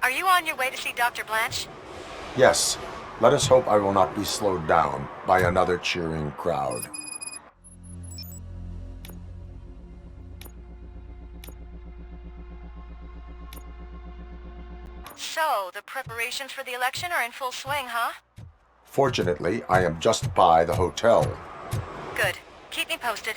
Are you on your way to see Dr. Blanche? Yes. Let us hope I will not be slowed down by another cheering crowd. So, the preparations for the election are in full swing, huh? Fortunately, I am just by the hotel. Good. Keep me posted.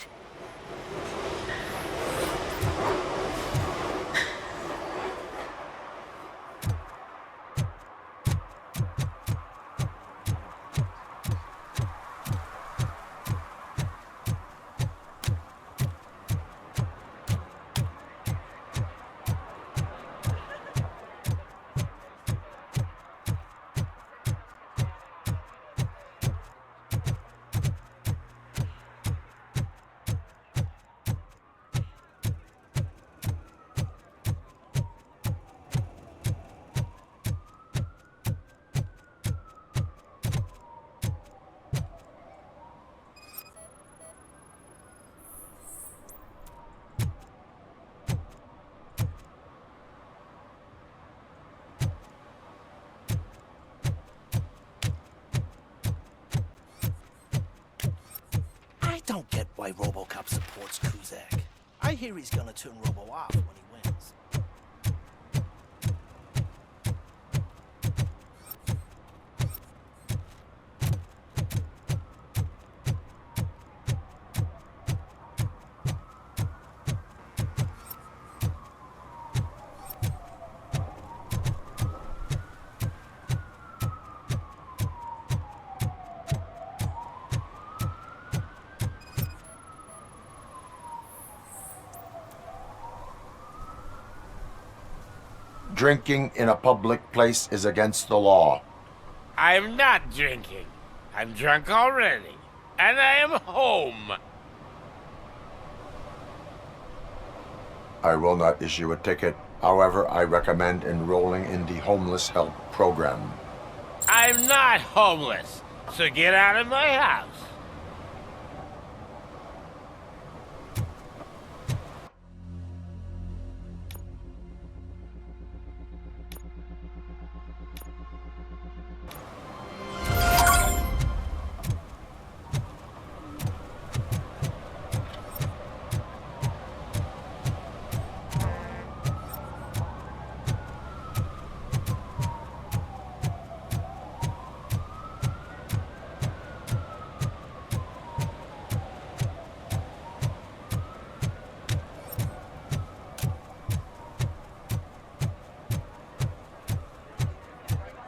I don't get why Robocop supports Kuzak. I hear he's gonna turn Robo off when he wins. Drinking in a public place is against the law. I'm not drinking. I'm drunk already. And I am home. I will not issue a ticket. However, I recommend enrolling in the homeless help program. I'm not homeless. So get out of my house.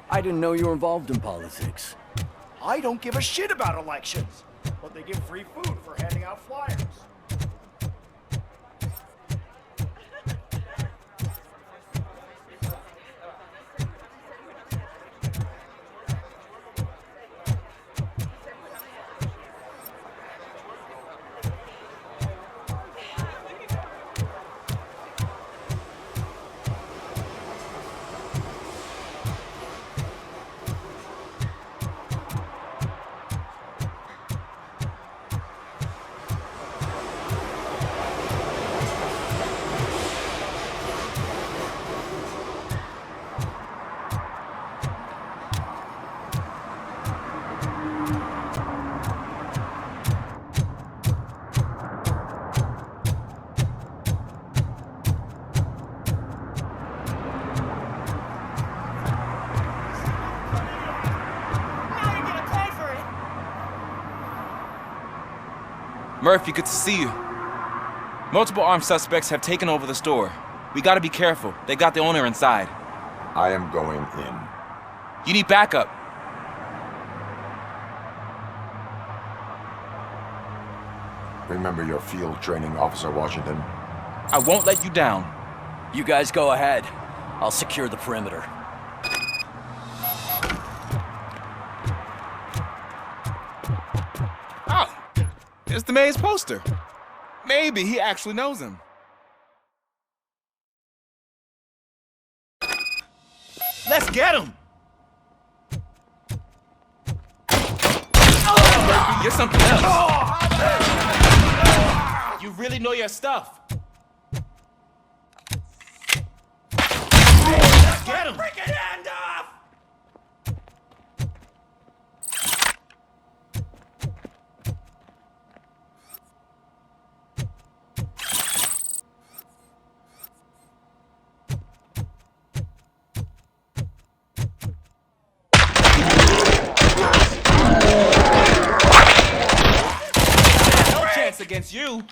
I didn't know you were involved in politics. I don't give a shit about elections, but they give free food for handing out flyers. Murphy, good to see you. Multiple armed suspects have taken over the store. We gotta be careful. They got the owner inside. I am going in. You need backup. Remember your field training, Officer Washington. I won't let you down. You guys go ahead. I'll secure the perimeter. Oh, it's the mayor's poster. Maybe he actually knows him. Let's get him! Oh, you're something else. You really know your stuff. Get him! Freaking hand off! No chance against you.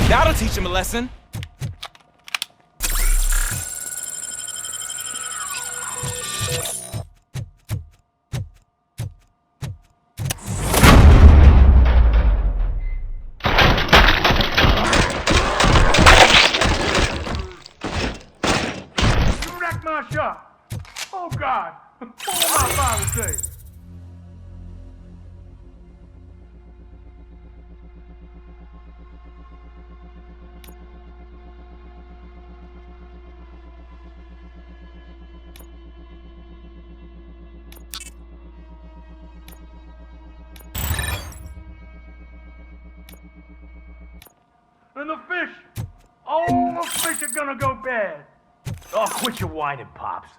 That'll teach him a lesson. You wrecked my shop. Oh, God. What will my father say? And the fish. All the fish are gonna go bad. Oh, quit your whining, Pops.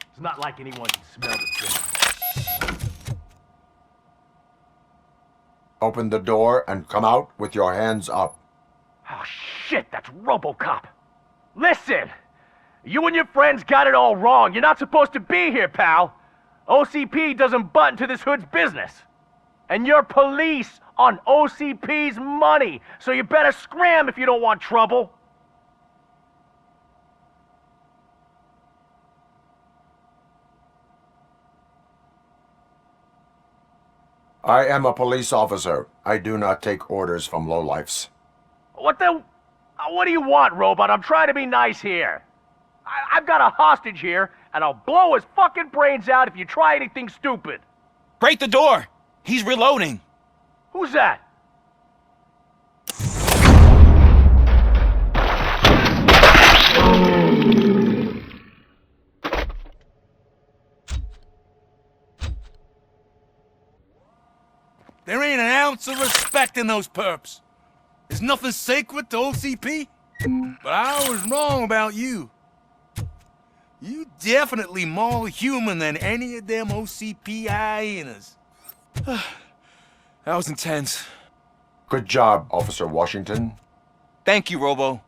It's not like anyone can smell the fish. Open the door and come out with your hands up. Oh, shit, that's Robocop. Listen! You and your friends got it all wrong. You're not supposed to be here, pal. OCP doesn't butt into this hood's business. And you're police on OCP's money, so you better scram if you don't want trouble. I am a police officer. I do not take orders from lowlifes. What do you want, robot? I'm trying to be nice here. I've got a hostage here, and I'll blow his fucking brains out if you try anything stupid. Break the door. He's reloading. Who's that? There ain't an ounce of respect in those perps. There's nothing sacred to OCP. But I was wrong about you. You definitely more human than any of them OCP hyenas. That was intense. Good job, Officer Washington. Thank you, Robo.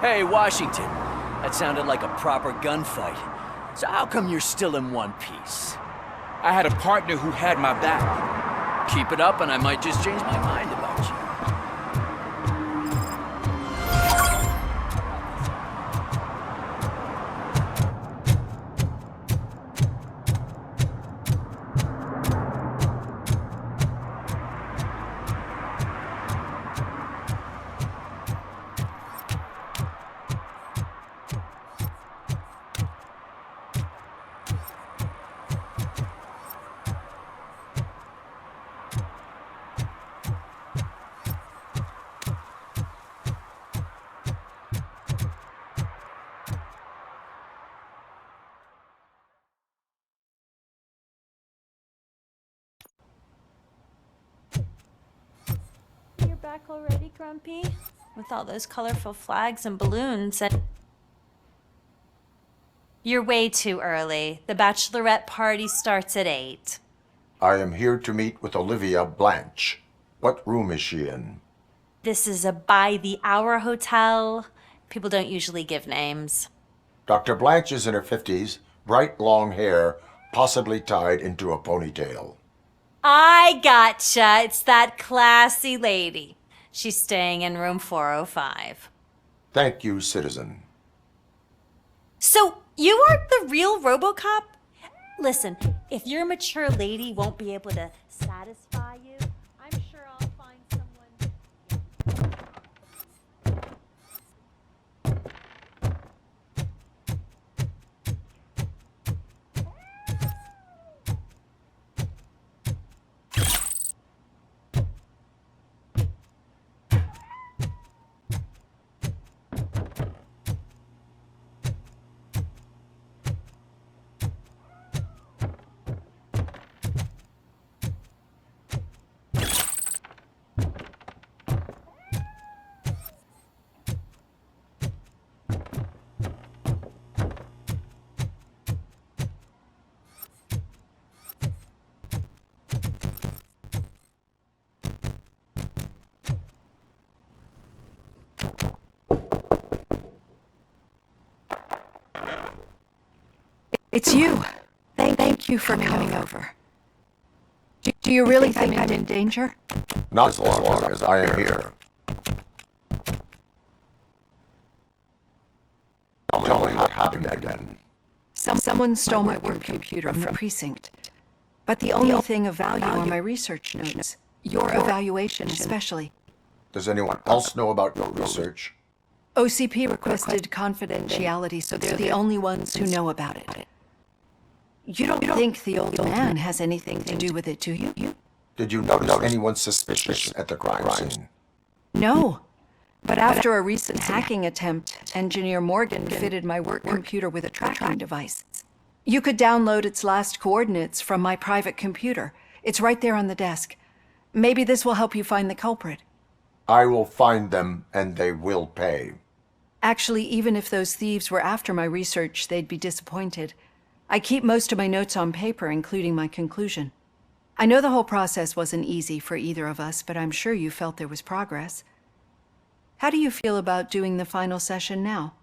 Hey, Washington. That sounded like a proper gunfight. So how come you're still in one piece? I had a partner who had my back. Keep it up and I might just change my mind about you. back already, Grumpy? With all those colorful flags and balloons and... You're way too early. The bachelorette party starts at 8. I am here to meet with Olivia Blanche. What room is she in? This is a by-the-hour hotel. People don't usually give names. Dr. Blanche is in her 50s, bright long hair, possibly tied into a ponytail. I gotcha. It's that classy lady. She's staying in room 405. Thank you, citizen. So, you are the real Robocop? Listen, if your mature lady won't be able to satisfy you, I'm sure I'll find someone... It's you. Thank you for coming over. Do you really think I'm in danger? Not as long as I am here. Tell me what happened again. Someone stole my work computer from the precinct. But the only thing of value are my research notes. Your evaluation especially. Does anyone else know about your research? OCP requested confidentiality, so they're the only ones who know about it. You don't think the old man has anything to do with it, do you? Did you notice anyone suspicious at the crime scene? No. But after a recent hacking attempt, Engineer Morgan fitted my work computer with a tracking device. You could download its last coordinates from my private computer. It's right there on the desk. Maybe this will help you find the culprit. I will find them, and they will pay. Actually, even if those thieves were after my research, they'd be disappointed. I keep most of my notes on paper, including my conclusion. I know the whole process wasn't easy for either of us, but I'm sure you felt there was progress. How do you feel about doing the final session now?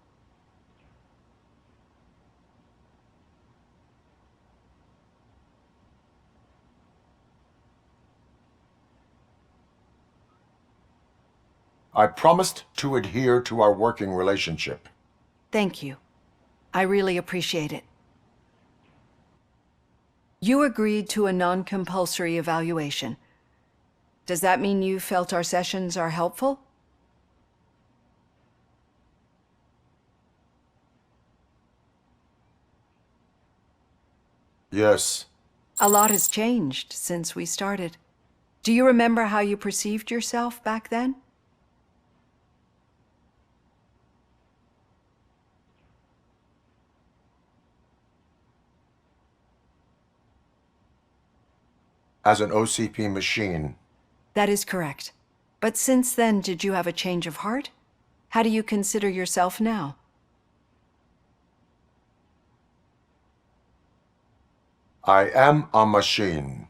I promised to adhere to our working relationship. Thank you. I really appreciate it. You agreed to a non-compulsory evaluation. Does that mean you felt our sessions are helpful? Yes. A lot has changed since we started. Do you remember how you perceived yourself back then? As an OCP machine. That is correct. But since then, did you have a change of heart? How do you consider yourself now? I am a machine.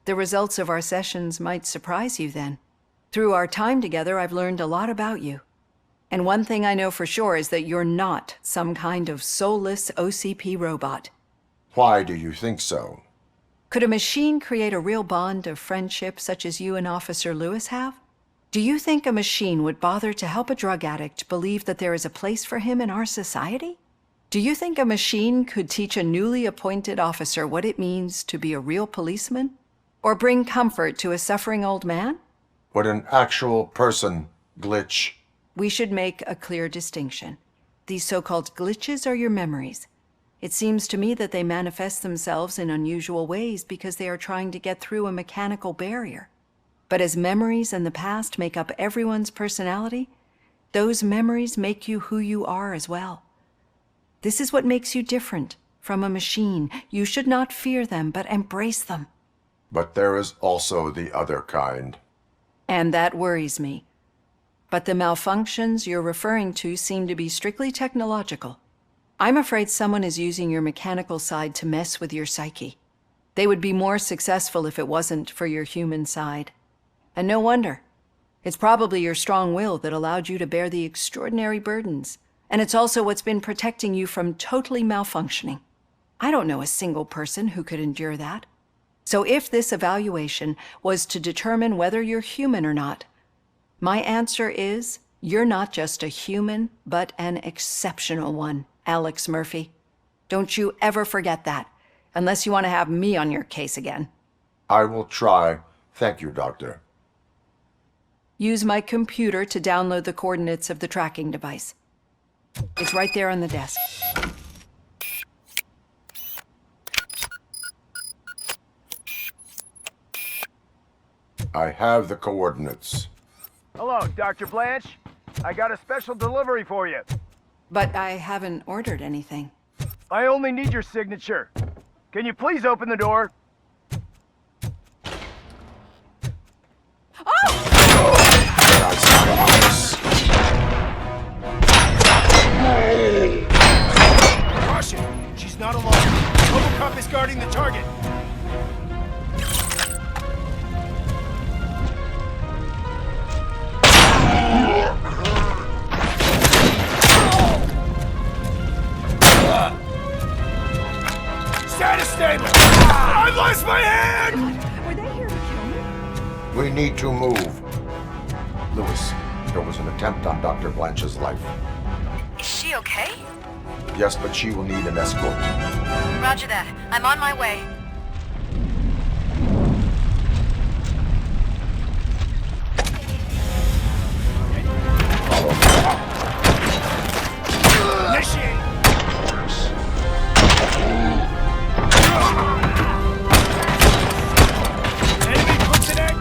The results of our sessions might surprise you then. Through our time together, I've learned a lot about you. And one thing I know for sure is that you're not some kind of soulless OCP robot. Why do you think so? Could a machine create a real bond of friendship such as you and Officer Lewis have? Do you think a machine would bother to help a drug addict believe that there is a place for him in our society? Do you think a machine could teach a newly appointed officer what it means to be a real policeman? Or bring comfort to a suffering old man? Would an actual person glitch? We should make a clear distinction. These so-called glitches are your memories. It seems to me that they manifest themselves in unusual ways because they are trying to get through a mechanical barrier. But as memories and the past make up everyone's personality, those memories make you who you are as well. This is what makes you different from a machine. You should not fear them, but embrace them. But there is also the other kind. And that worries me. But the malfunctions you're referring to seem to be strictly technological. I'm afraid someone is using your mechanical side to mess with your psyche. They would be more successful if it wasn't for your human side. And no wonder. It's probably your strong will that allowed you to bear the extraordinary burdens. And it's also what's been protecting you from totally malfunctioning. I don't know a single person who could endure that. So if this evaluation was to determine whether you're human or not, my answer is you're not just a human, but an exceptional one, Alex Murphy. Don't you ever forget that, unless you want to have me on your case again. I will try. Thank you, Doctor. Use my computer to download the coordinates of the tracking device. It's right there on the desk. I have the coordinates. Hello, Dr. Blanche. I got a special delivery for you. But I haven't ordered anything. I only need your signature. Can you please open the door? Caution! She's not alone. Robocop is guarding the target. Status stable! I've lost my hand! Were they here to kill me? We need to move. Lewis, there was an attempt on Dr. Blanche's life. Is she okay? Yes, but she will need an escort. Roger that. I'm on my way. Initiate! Enemy puts an egg!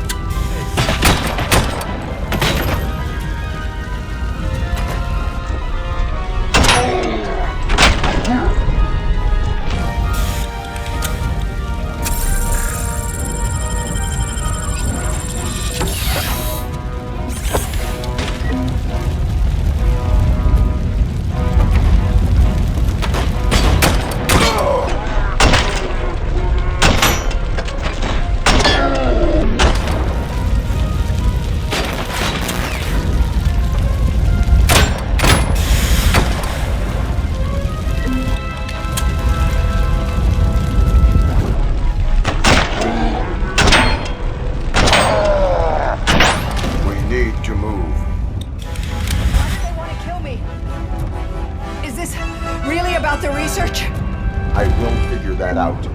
I will figure that out.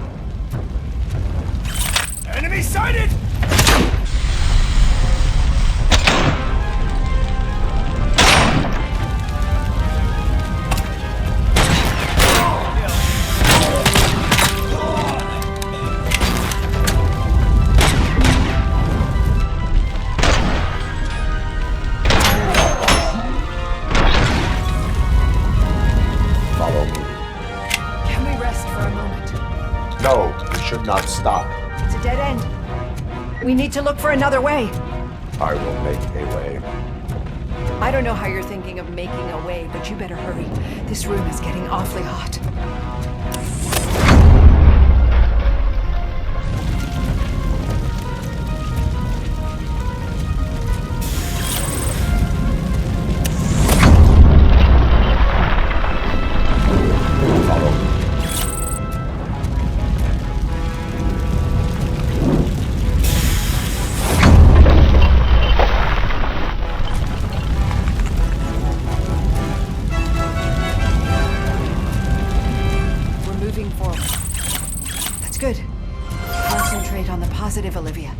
Enemy sighted! Follow me. Can we rest for a moment? No, we should not stop. It's a dead end. We need to look for another way. I will make a way. I don't know how you're thinking of making a way, but you better hurry. This room is getting awfully hot. Follow me. We're moving forward. That's good. Concentrate on the positive, Olivia.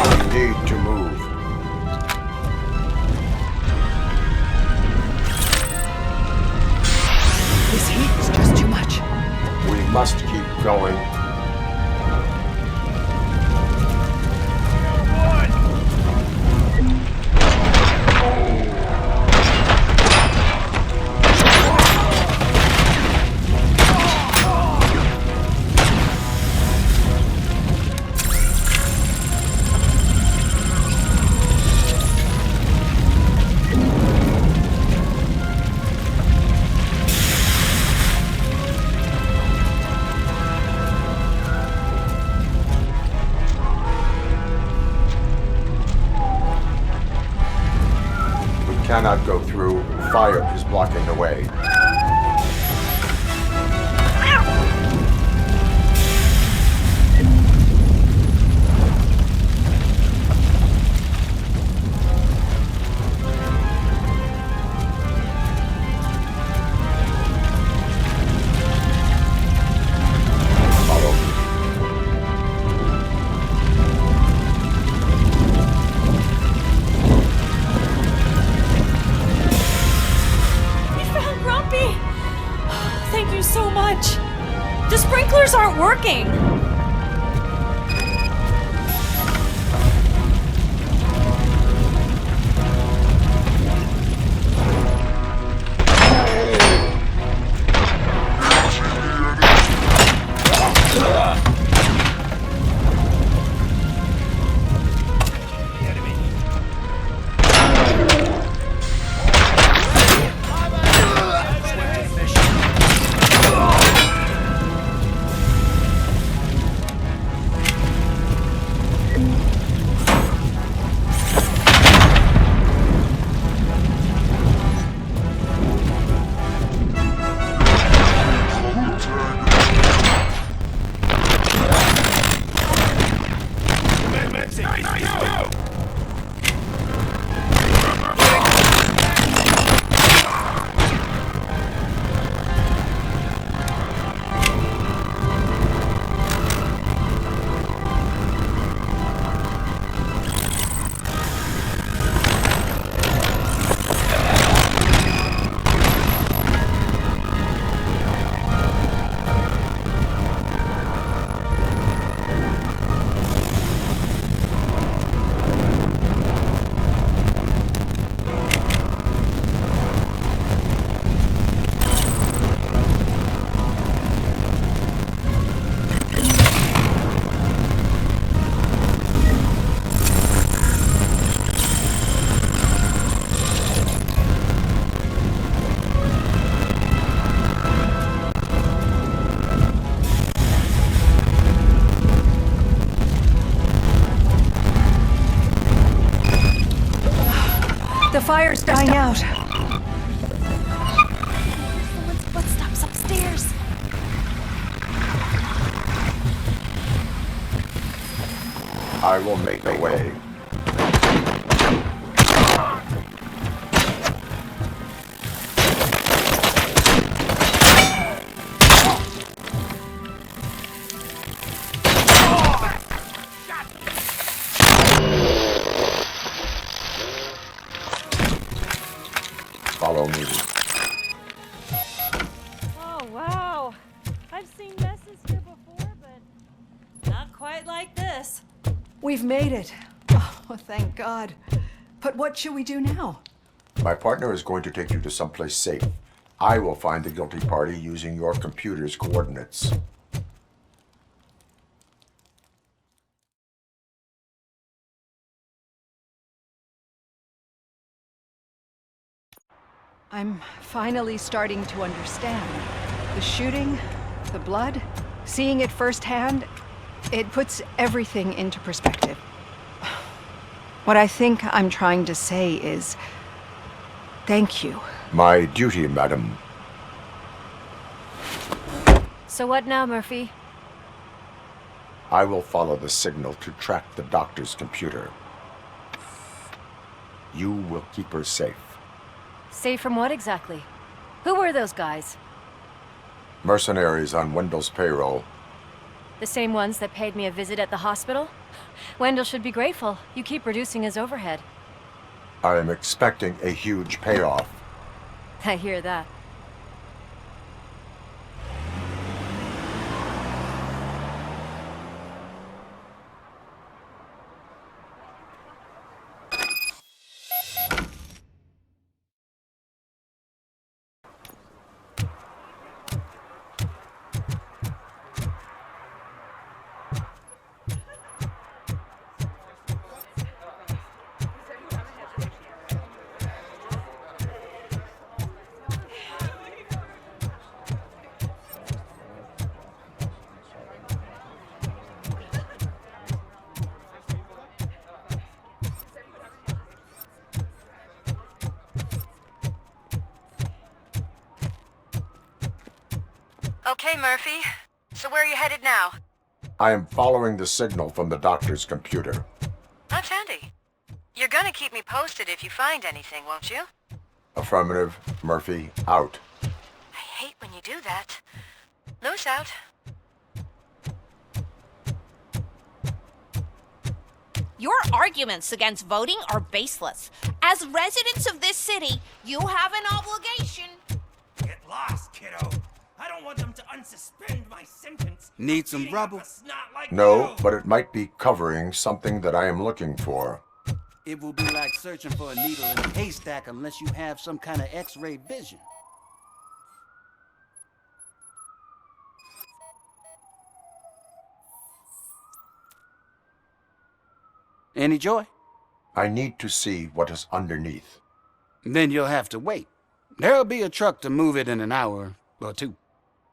We need to move. This heat is just too much. We must keep going. cannot go through. Fire is blocking the way. The sprinklers aren't working! The fire's dying out. Someone's footsteps upstairs. I will make a way. Follow me. Oh, wow. I've seen messes here before, but not quite like this. We've made it. Oh, thank God. But what should we do now? My partner is going to take you to someplace safe. I will find the guilty party using your computer's coordinates. I'm finally starting to understand. The shooting, the blood, seeing it firsthand, it puts everything into perspective. What I think I'm trying to say is, thank you. My duty, madam. So what now, Murphy? I will follow the signal to track the doctor's computer. You will keep her safe. Safe from what exactly? Who were those guys? Mercenaries on Wendell's payroll. The same ones that paid me a visit at the hospital? Wendell should be grateful. You keep reducing his overhead. I am expecting a huge payoff. I hear that. Okay, Murphy. So where are you headed now? I am following the signal from the doctor's computer. That's handy. You're gonna keep me posted if you find anything, won't you? Affirmative. Murphy, out. I hate when you do that. Loose out. Your arguments against voting are baseless. As residents of this city, you have an obligation. Get lost, kiddo. I don't want them to unsuspend my sentence. Need some rubble? No, but it might be covering something that I am looking for. It will be like searching for a needle in a haystack unless you have some kind of X-ray vision. Any joy? I need to see what is underneath. Then you'll have to wait. There'll be a truck to move it in an hour or two.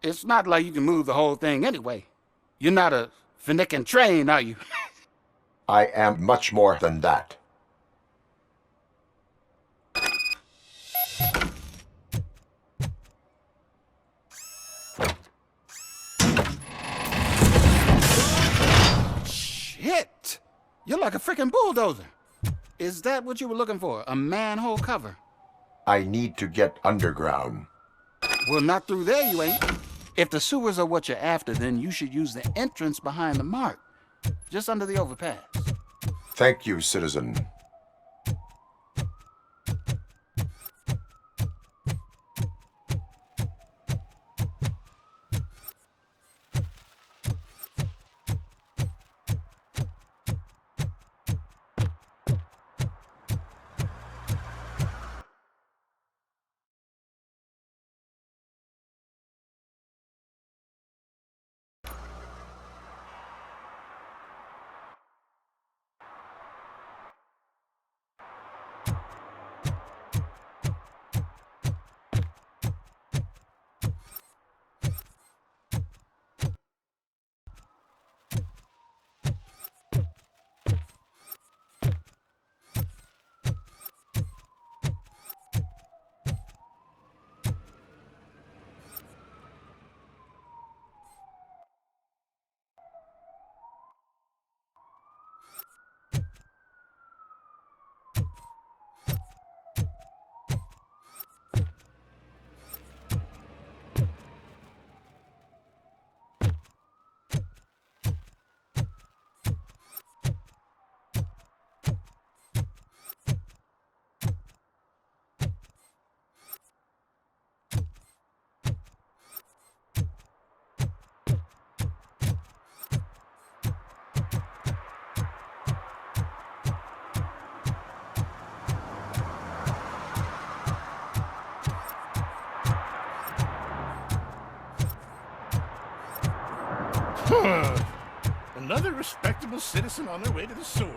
It's not like you can move the whole thing anyway. You're not a finicking train, are you? I am much more than that. Shit! You're like a freaking bulldozer. Is that what you were looking for? A manhole cover? I need to get underground. Well, not through there, you ain't. If the sewers are what you're after, then you should use the entrance behind the mark. Just under the overpass. Thank you, citizen. Another respectable citizen on their way to the sewers.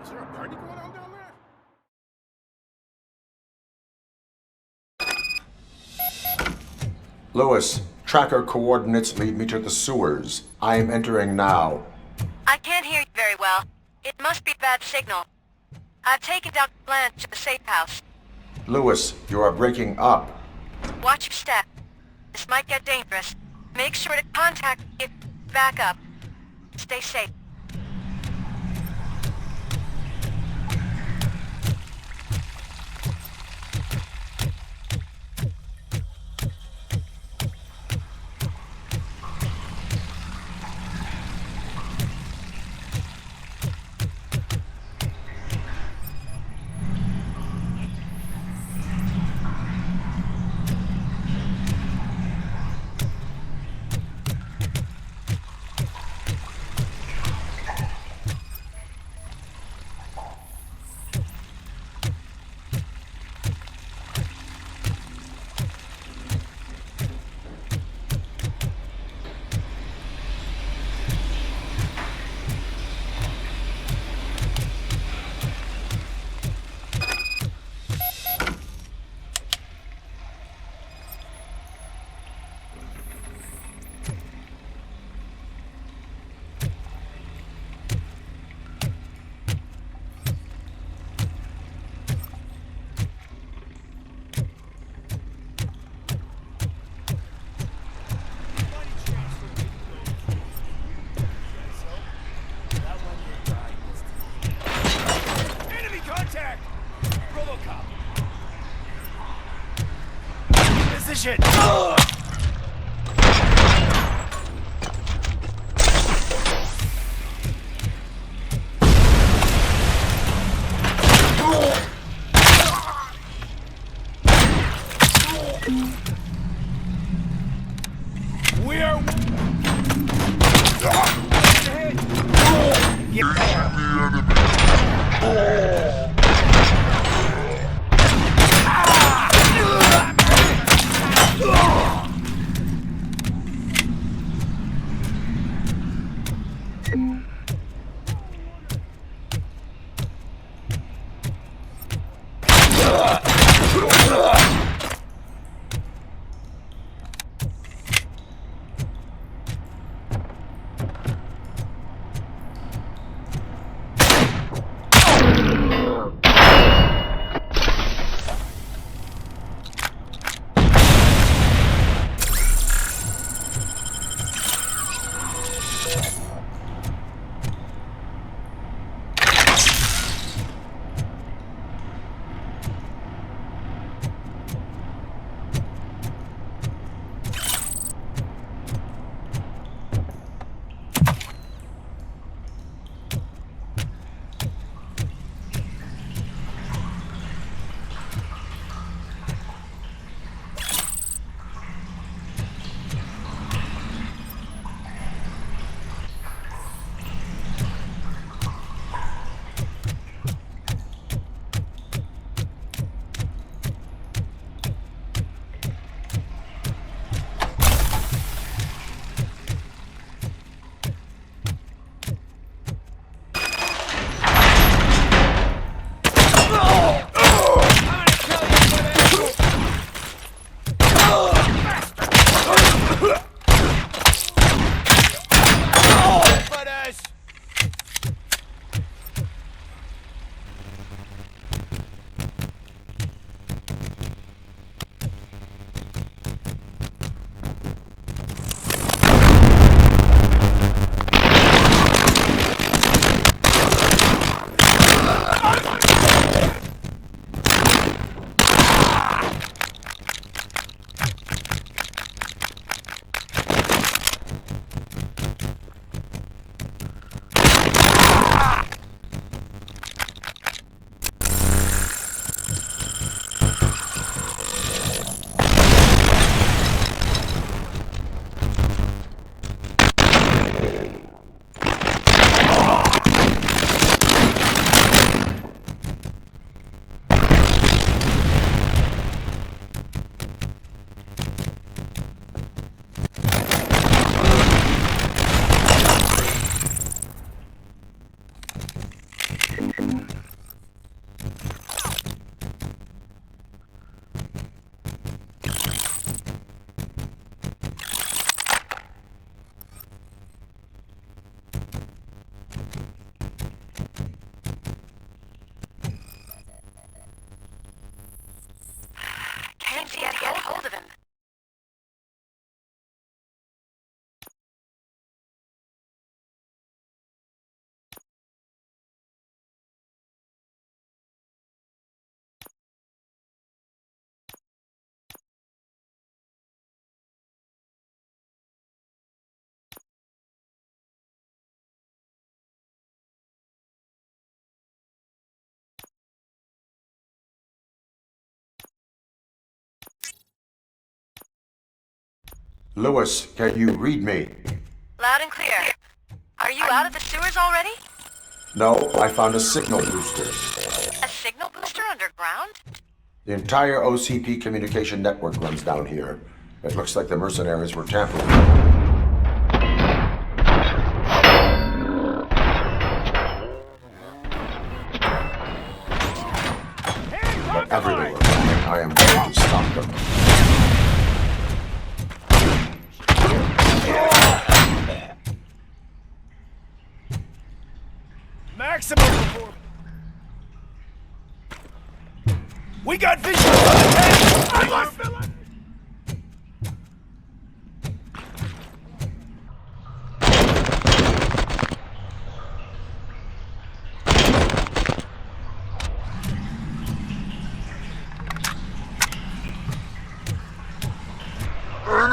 Is there a party going on down there? Lewis, tracker coordinates lead me to the sewers. I am entering now. I can't hear you very well. It must be a bad signal. I've taken Dr. Blanche to the safe house. Lewis, you are breaking up. Watch your step. This might get dangerous. Make sure to contact me if back up. Stay safe. Robocop. Position! We are... Get hold of him. Lewis, can you read me? Loud and clear. Are you out of the sewers already? No, I found a signal booster. A signal booster underground? The entire OCP communication network runs down here. It looks like the mercenaries were tampering. Whatever they were planning, I am going to stop them. Maximum performance. We got visual on the tank! I lost the line!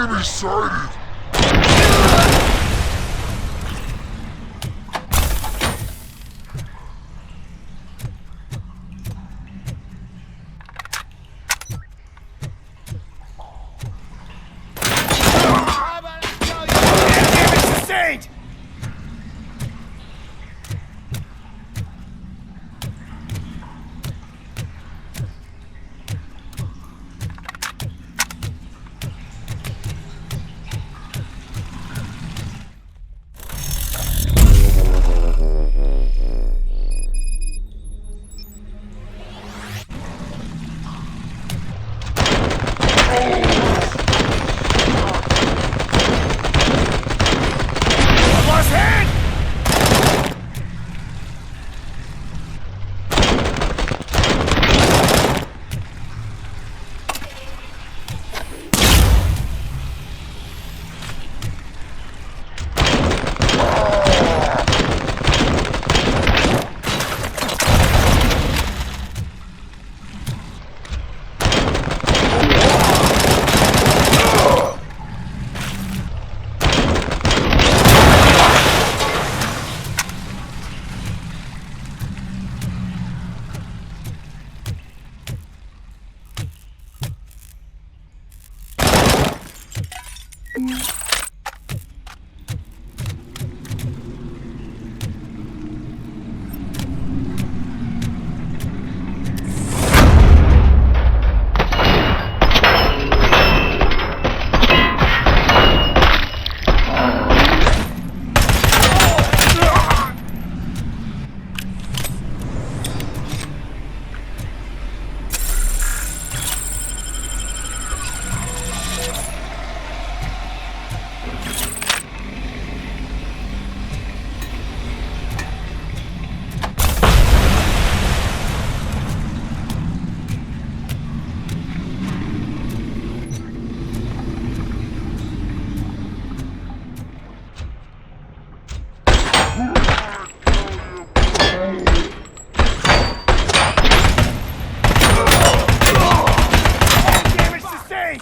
Enemy sighted! Sustained!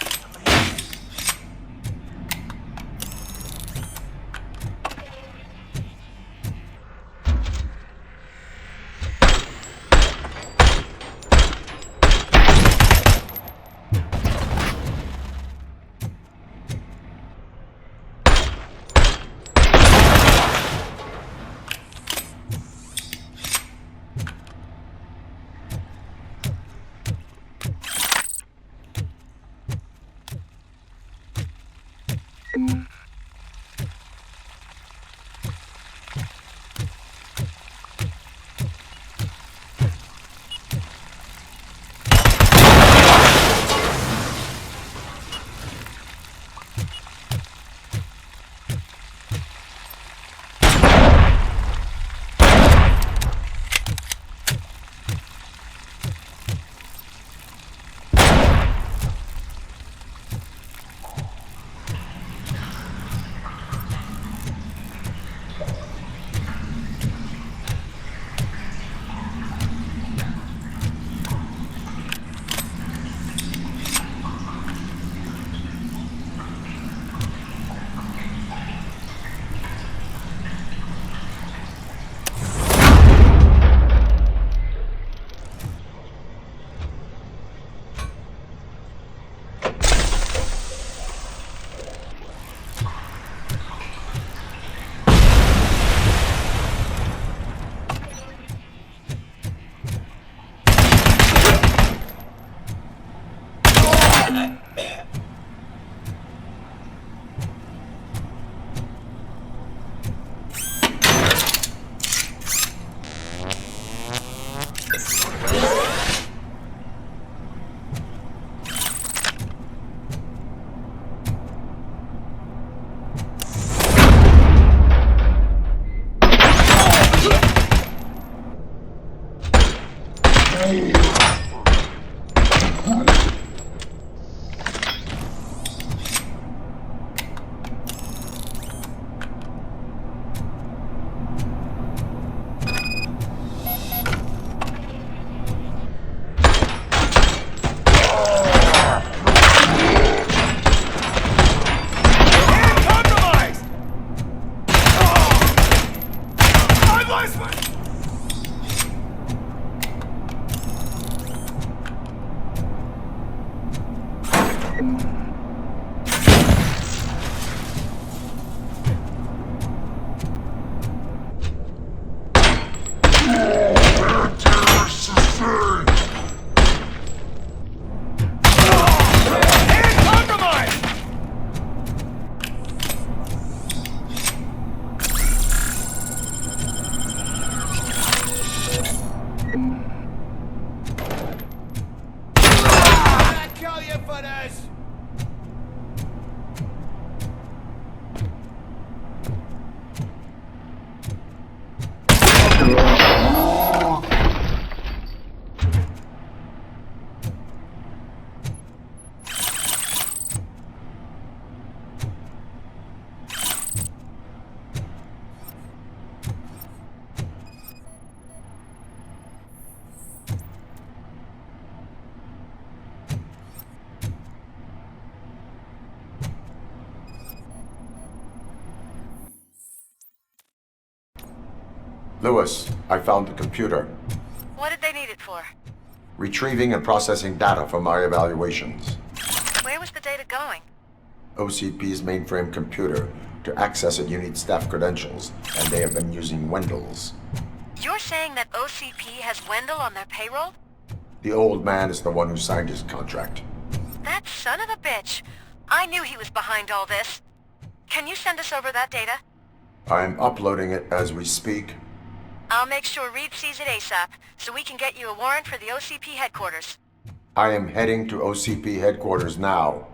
orders! Lewis, I found the computer. What did they need it for? Retrieving and processing data from my evaluations. Where was the data going? OCP's mainframe computer. To access it, you need staff credentials, and they have been using Wendell's. You're saying that OCP has Wendell on their payroll? The old man is the one who signed his contract. That son of a bitch. I knew he was behind all this. Can you send us over that data? I'm uploading it as we speak. I'll make sure Reed sees it ASAP, so we can get you a warrant for the OCP headquarters. I am heading to OCP headquarters now.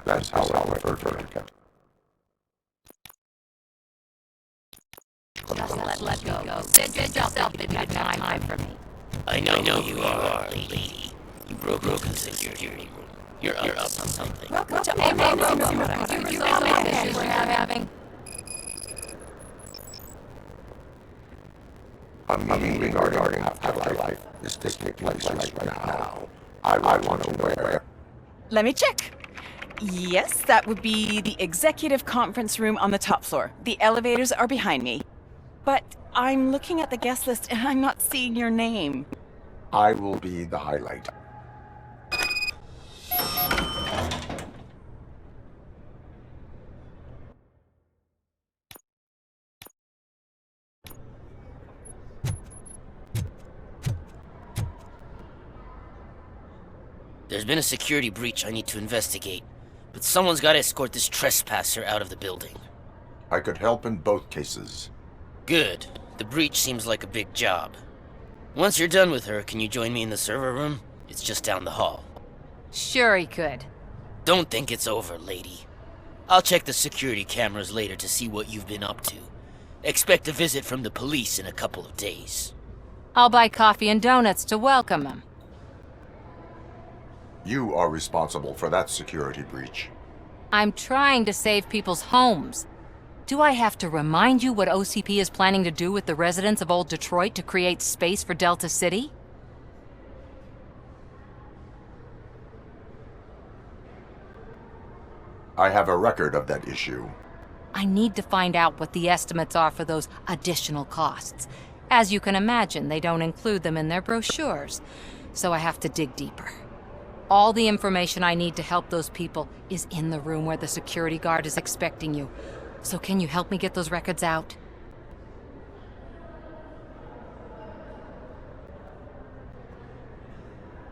That's how I refer to it. Let go. Sit yourself if you have time for me. I know you are, lady. You broke the security room. You're up on something. Welcome to computer solving issues we're having. I'm moving regarding afterlife. This takes place right now. I want to know where. Let me check. Yes, that would be the executive conference room on the top floor. The elevators are behind me. But I'm looking at the guest list and I'm not seeing your name. I will be the highlight. There's been a security breach I need to investigate, but someone's got to escort this trespasser out of the building. I could help in both cases. Good. The breach seems like a big job. Once you're done with her, can you join me in the server room? It's just down the hall. Sure he could. Don't think it's over, lady. I'll check the security cameras later to see what you've been up to. Expect a visit from the police in a couple of days. I'll buy coffee and donuts to welcome him. You are responsible for that security breach. I'm trying to save people's homes. Do I have to remind you what OCP is planning to do with the residents of Old Detroit to create space for Delta City? I have a record of that issue. I need to find out what the estimates are for those additional costs. As you can imagine, they don't include them in their brochures, so I have to dig deeper. All the information I need to help those people is in the room where the security guard is expecting you. So can you help me get those records out?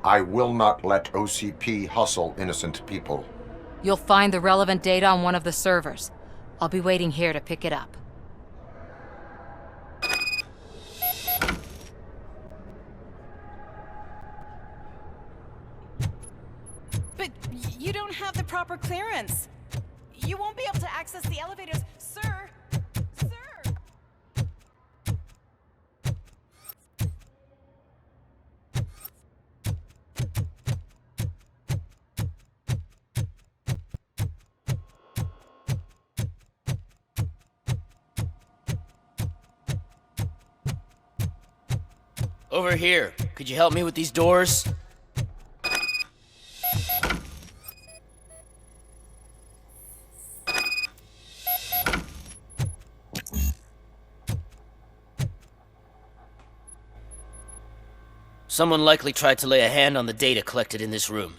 I will not let OCP hustle innocent people. You'll find the relevant data on one of the servers. I'll be waiting here to pick it up. But you don't have the proper clearance. You won't be able to access the elevators, sir. Sir! Over here. Could you help me with these doors? Someone likely tried to lay a hand on the data collected in this room.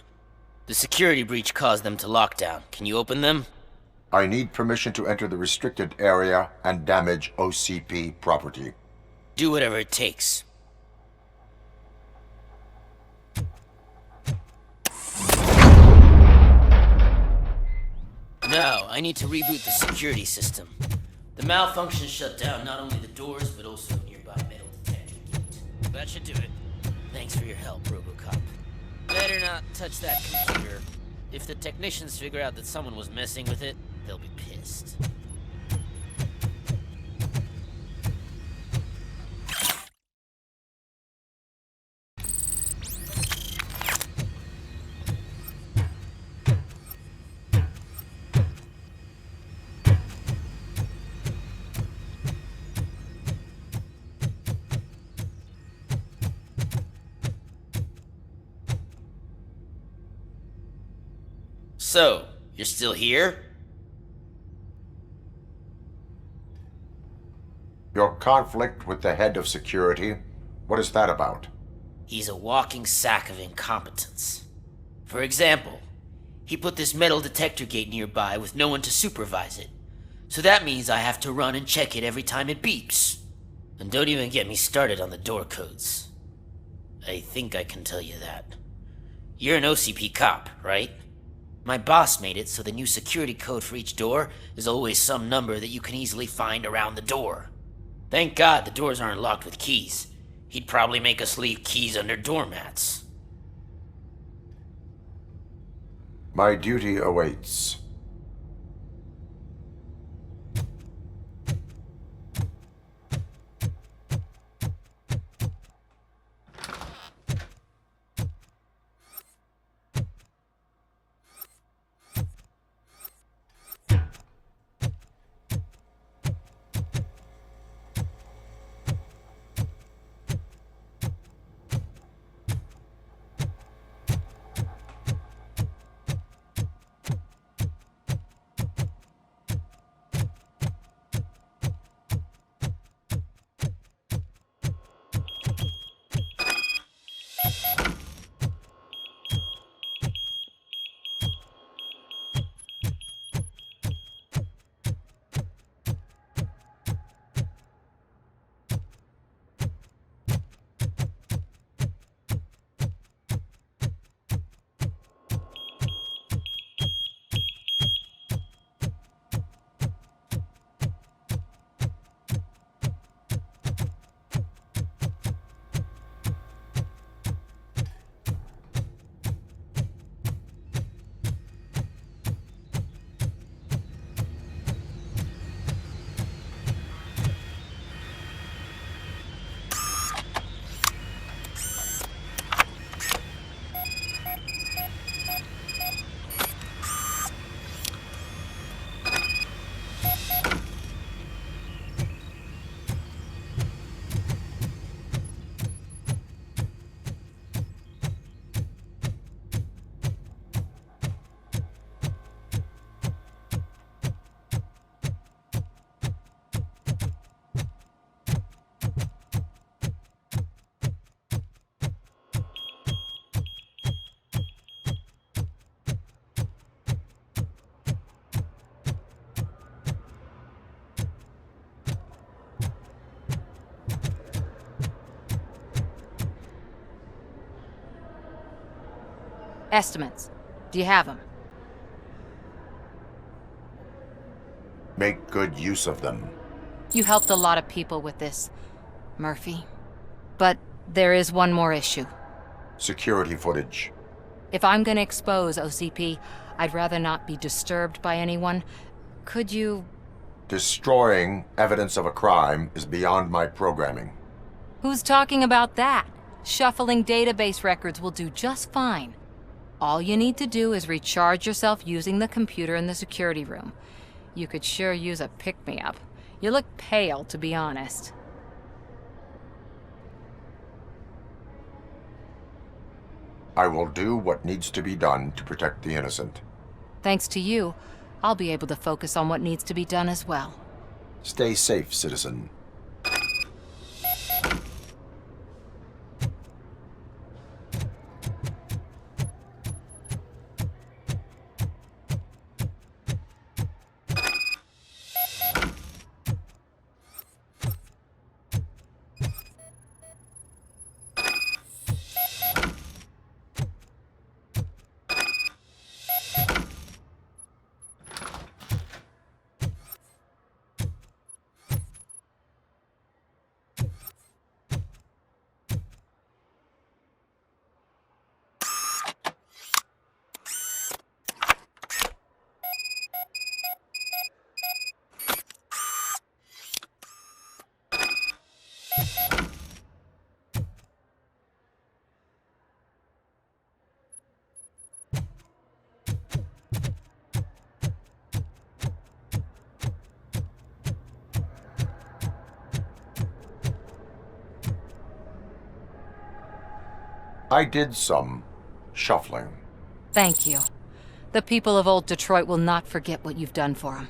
The security breach caused them to lock down. Can you open them? I need permission to enter the restricted area and damage OCP property. Do whatever it takes. Now, I need to reboot the security system. The malfunction shut down not only the doors, but also a nearby metal detector gate. That should do it. Thanks for your help, Robocop. Better not touch that computer. If the technicians figure out that someone was messing with it, they'll be pissed. So, you're still here? Your conflict with the head of security, what is that about? He's a walking sack of incompetence. For example, he put this metal detector gate nearby with no one to supervise it. So that means I have to run and check it every time it beeps. And don't even get me started on the door codes. I think I can tell you that. You're an OCP cop, right? My boss made it so the new security code for each door is always some number that you can easily find around the door. Thank God the doors aren't locked with keys. He'd probably make us leave keys under doormats. My duty awaits. Estimates. Do you have them? Make good use of them. You helped a lot of people with this, Murphy. But there is one more issue. Security footage. If I'm gonna expose OCP, I'd rather not be disturbed by anyone. Could you... Destroying evidence of a crime is beyond my programming. Who's talking about that? Shuffling database records will do just fine. All you need to do is recharge yourself using the computer in the security room. You could sure use a pick-me-up. You look pale, to be honest. I will do what needs to be done to protect the innocent. Thanks to you, I'll be able to focus on what needs to be done as well. Stay safe, citizen. I did some shuffling. Thank you. The people of old Detroit will not forget what you've done for them.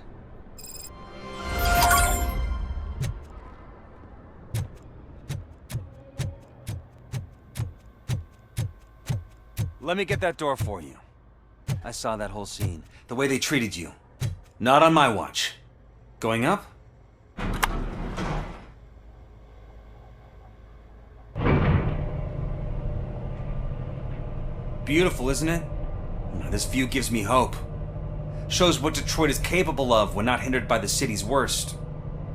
Let me get that door for you. I saw that whole scene. The way they treated you. Not on my watch. Going up? Beautiful, isn't it? This view gives me hope. Shows what Detroit is capable of when not hindered by the city's worst.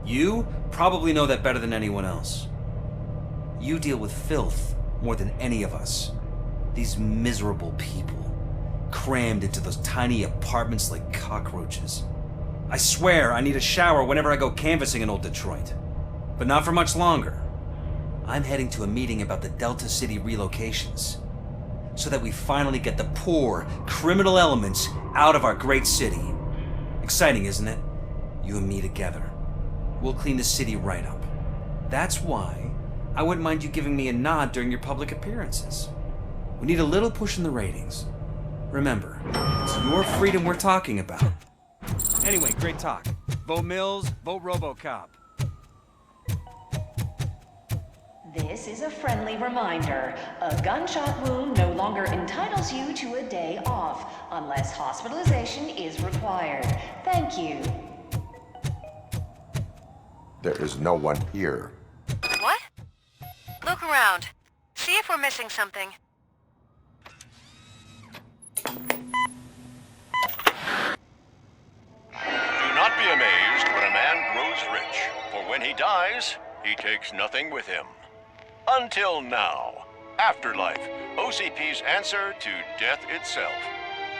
You probably know that better than anyone else. You deal with filth more than any of us. These miserable people, crammed into those tiny apartments like cockroaches. I swear I need a shower whenever I go canvassing in old Detroit. But not for much longer. I'm heading to a meeting about the Delta City relocations, so that we finally get the poor, criminal elements out of our great city. Exciting, isn't it? You and me together. We'll clean the city right up. That's why I wouldn't mind you giving me a nod during your public appearances. We need a little push in the ratings. Remember, it's your freedom we're talking about. Anyway, great talk. Vote Mills, vote Robocop. This is a friendly reminder. A gunshot wound no longer entitles you to a day off, unless hospitalization is required. Thank you. There is no one here. What? Look around. See if we're missing something. Do not be amazed when a man grows rich, for when he dies, he takes nothing with him. Until now. Afterlife, OCP's answer to death itself.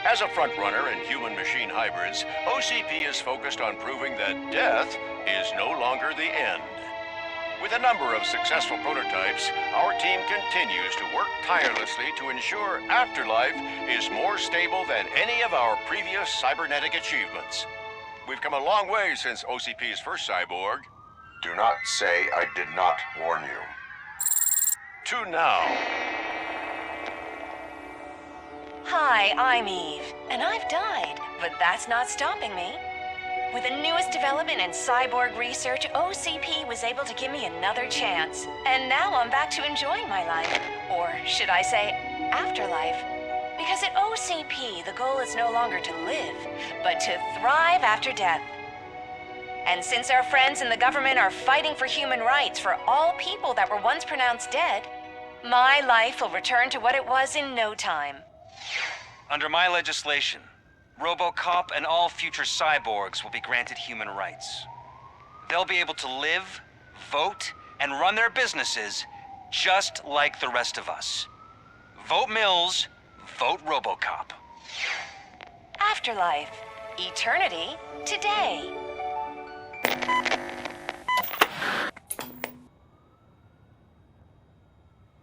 As a frontrunner in human-machine hybrids, OCP is focused on proving that death is no longer the end. With a number of successful prototypes, our team continues to work tirelessly to ensure Afterlife is more stable than any of our previous cybernetic achievements. We've come a long way since OCP's first cyborg. Do not say I did not warn you. To now. Hi, I'm Eve, and I've died, but that's not stopping me. With the newest development in cyborg research, OCP was able to give me another chance. And now I'm back to enjoying my life. Or should I say, afterlife. Because at OCP, the goal is no longer to live, but to thrive after death. And since our friends in the government are fighting for human rights for all people that were once pronounced dead, my life will return to what it was in no time. Under my legislation, Robocop and all future cyborgs will be granted human rights. They'll be able to live, vote, and run their businesses just like the rest of us. Vote Mills, vote Robocop. Afterlife. Eternity. Today.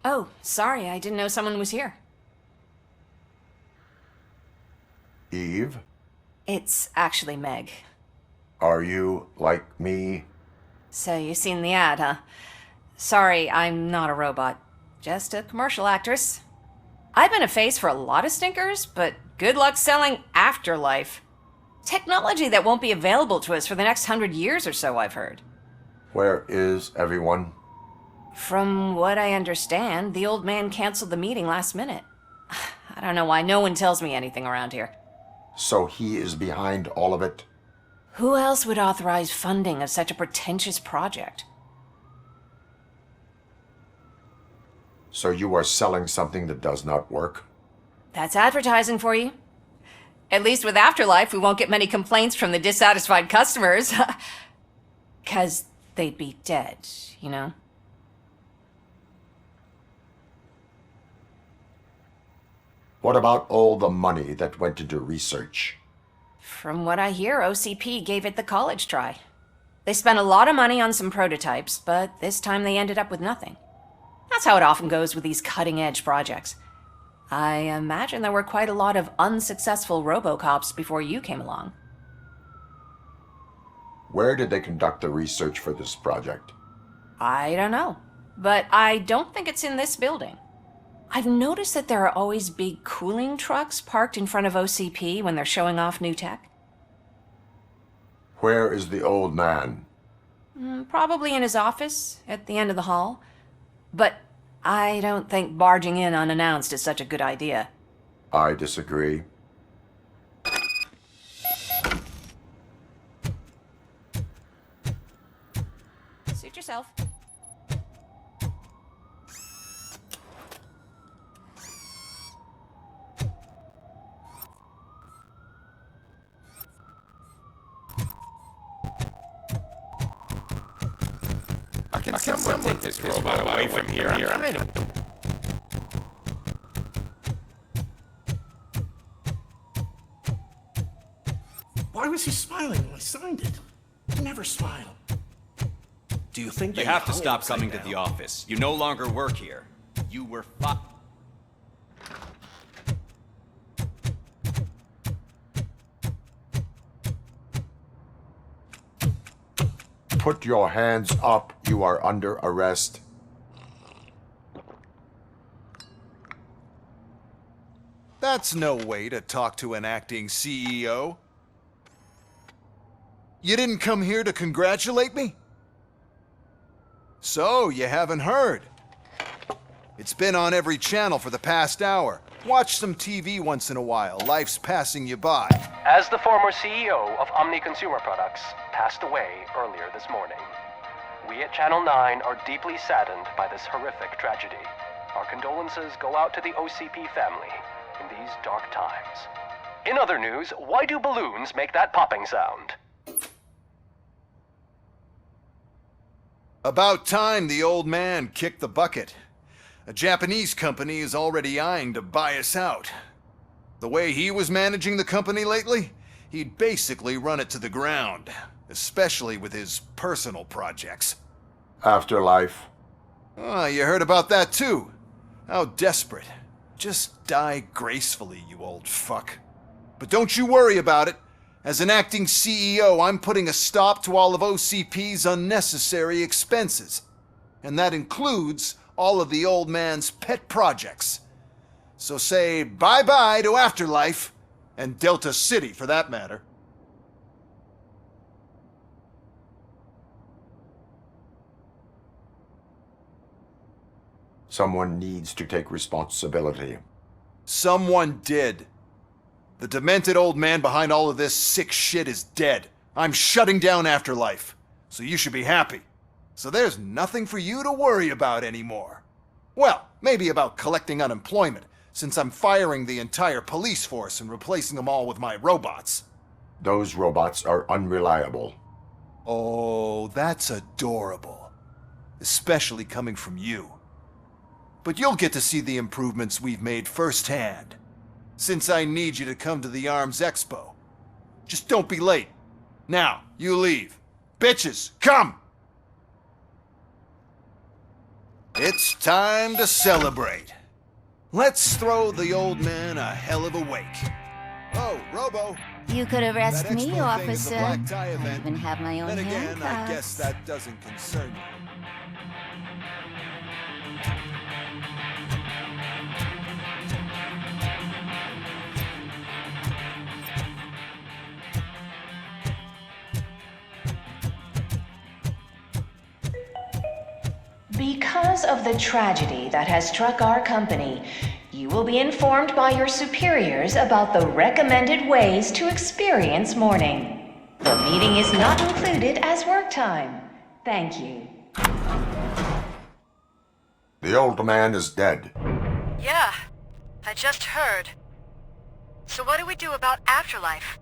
Oh, sorry, I didn't know someone was here. Eve, It's actually Meg. are you like me? So you've seen the ad, huh? Sorry, I'm not a robot. Just a commercial actress. I've been a face for a lot of stinkers, but good luck selling Afterlife. Technology that won't be available to us for the next 100 years or so, I've heard. Where is everyone? From what I understand, the old man canceled the meeting last minute. I don't know why no one tells me anything around here. So he is behind all of it? Who else would authorize funding of such a pretentious project? So you are selling something that does not work? That's advertising for you. At least with Afterlife, we won't get many complaints from the dissatisfied customers. 'Cause they'd be dead, you know? What about all the money that went into research? From what I hear, OCP gave it the college try. They spent a lot of money on some prototypes, but this time they ended up with nothing. That's how it often goes with these cutting-edge projects. I imagine there were quite a lot of unsuccessful Robocops before you came along. Where did they conduct the research for this project? I don't know, but I don't think it's in this building. I've noticed that there are always big cooling trucks parked in front of OCP when they're showing off new tech. Where is the old man? Probably in his office, at the end of the hall. But I don't think barging in unannounced is such a good idea. I disagree. Suit yourself. Can someone take this robot away from here? I don't... Why was he smiling when I signed it? He never smiled. Do you think You have to stop coming to the office. You no longer work here. You were Put your hands up. You are under arrest. That's no way to talk to an acting CEO. You didn't come here to congratulate me? So, you haven't heard. It's been on every channel for the past hour. Watch some TV once in a while. Life's passing you by. As the former CEO of Omni Consumer Products passed away earlier this morning, we at Channel 9 are deeply saddened by this horrific tragedy. Our condolences go out to the OCP family in these dark times. In other news, why do balloons make that popping sound? About time the old man kicked the bucket. A Japanese company is already eyeing to buy us out. The way he was managing the company lately, he'd basically run it to the ground, especially with his personal projects. Afterlife. Ah, you heard about that too. How desperate. Just die gracefully, you old fuck. But don't you worry about it. As an acting CEO, I'm putting a stop to all of OCP's unnecessary expenses. And that includes all of the old man's pet projects. So say bye-bye to Afterlife, and Delta City for that matter. Someone needs to take responsibility. Someone did. The demented old man behind all of this sick shit is dead. I'm shutting down Afterlife, so you should be happy. So there's nothing for you to worry about anymore. Well, maybe about collecting unemployment, since I'm firing the entire police force and replacing them all with my robots. Those robots are unreliable. Oh, that's adorable. Especially coming from you. But you'll get to see the improvements we've made firsthand, since I need you to come to the Arms Expo. Just don't be late. Now, you leave. Bitches, come! It's time to celebrate. Let's throw the old man a hell of a wake. Oh, Robo. You could arrest That me, expo thing is a officer. black tie I event. even have my own Then again, I handcuffs. guess that doesn't concern you. Because of the tragedy that has struck our company, you will be informed by your superiors about the recommended ways to experience mourning. The meeting is not included as work time. Thank you. The old man is dead. Yeah, I just heard. So what do we do about afterlife?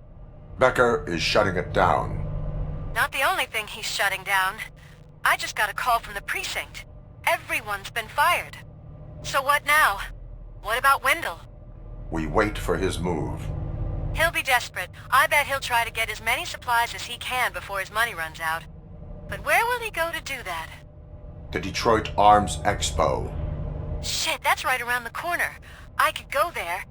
Becker is shutting it down. Not the only thing he's shutting down. I just got a call from the precinct. Everyone's been fired. So what now? What about Wendell? We wait for his move. He'll be desperate. I bet he'll try to get as many supplies as he can before his money runs out. But where will he go to do that? The Detroit Arms Expo. Shit, that's right around the corner. I could go there.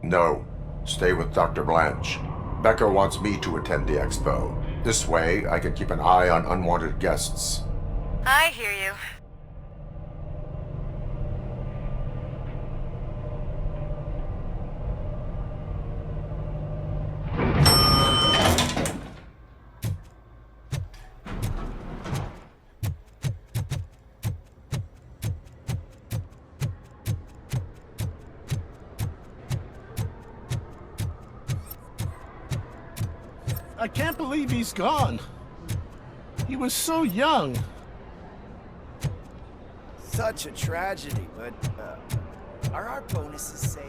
No, stay with Dr. Blanche. Becker wants me to attend the expo. This way, I can keep an eye on unwanted guests. I hear you. I can't believe he's gone. He was so young. Such a tragedy, but are our bonuses safe?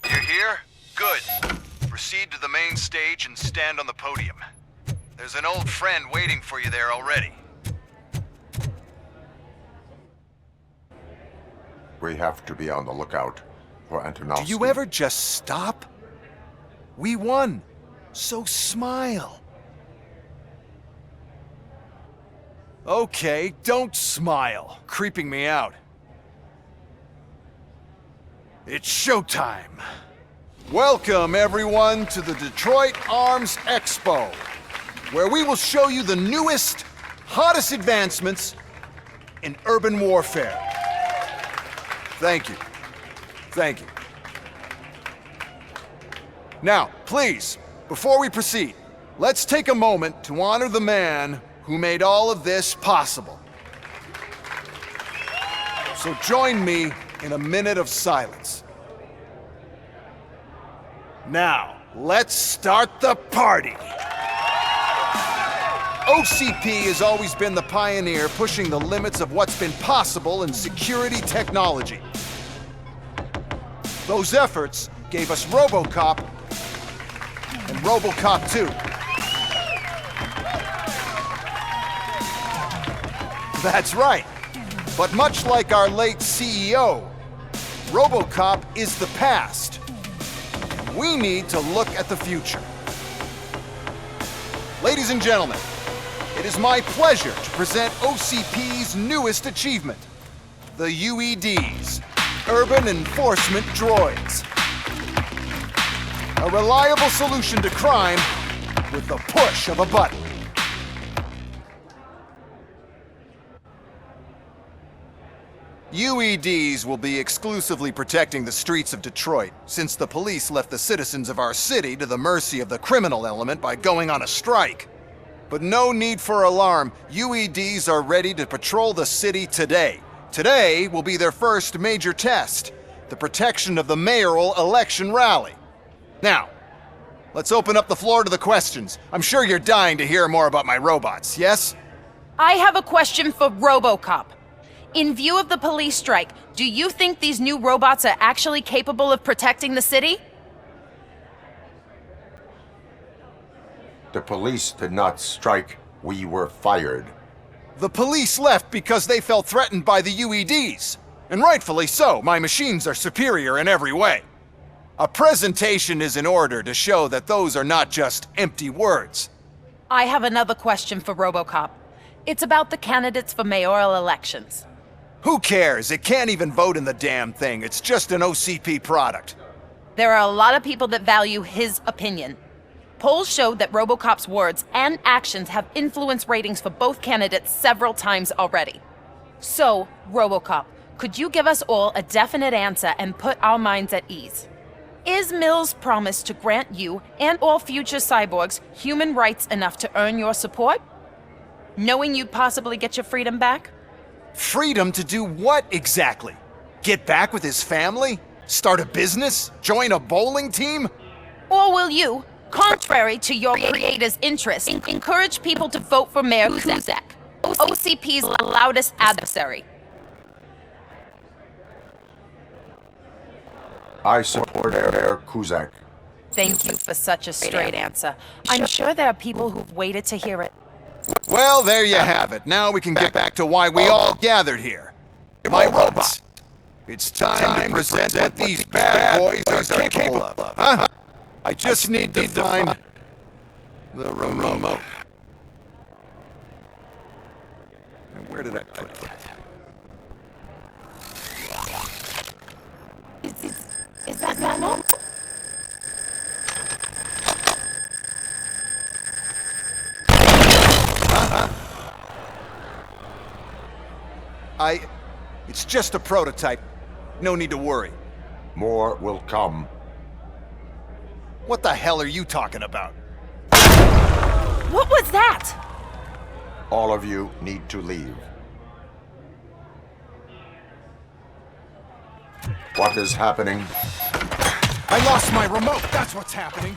Here? Good. Proceed to the main stage and stand on the podium. There's an old friend waiting for you there already. We have to be on the lookout for Antonovsky. Do you ever just stop? We won, so smile. Okay, don't smile. Creeping me out. It's showtime. Welcome, everyone, to the Detroit Arms Expo, where we will show you the newest, hottest advancements in urban warfare. Thank you. Thank you. Now, please, before we proceed, let's take a moment to honor the man who made all of this possible. So join me in a minute of silence. Now, let's start the party! OCP has always been the pioneer pushing the limits of what's been possible in security technology. Those efforts gave us Robocop and Robocop 2. That's right. But much like our late CEO, Robocop is the past. We need to look at the future. Ladies and gentlemen, it is my pleasure to present OCP's newest achievement, the UEDs, Urban Enforcement Droids. A reliable solution to crime with the push of a button. UEDs will be exclusively protecting the streets of Detroit, since the police left the citizens of our city to the mercy of the criminal element by going on a strike. But no need for alarm. UEDs are ready to patrol the city today. Today will be their first major test, the protection of the mayoral election rally. Now, let's open up the floor to the questions. I'm sure you're dying to hear more about my robots, yes? I have a question for Robocop. In view of the police strike, do you think these new robots are actually capable of protecting the city? The police did not strike. We were fired. The police left because they felt threatened by the UEDs. And rightfully so. My machines are superior in every way. A presentation is in order to show that those are not just empty words. I have another question for Robocop. It's about the candidates for mayoral elections. Who cares? It can't even vote in the damn thing. It's just an OCP product. There are a lot of people that value his opinion. Polls showed that Robocop's words and actions have influenced ratings for both candidates several times already. So, Robocop, could you give us all a definite answer and put our minds at ease? Is Mills' promise to grant you and all future cyborgs human rights enough to earn your support? Knowing you'd possibly get your freedom back? Freedom to do what exactly? Get back with his family? Start a business? Join a bowling team? Or will you, contrary to your creator's interests, encourage people to vote for Mayor Kuzak, OCP's loudest adversary? I support Mayor Kuzak. Thank you for such a straight answer. I'm sure there are people who've waited to hear it. Well, there you have it. Now we can get back to why we all gathered here. My robots. It's time to present what these bad boys are capable of, huh? I just need to find the remote. And where did I put it? Is that normal? It's just a prototype. No need to worry. More will come. What the hell are you talking about? What was that? All of you need to leave. What is happening? I lost my remote. That's what's happening.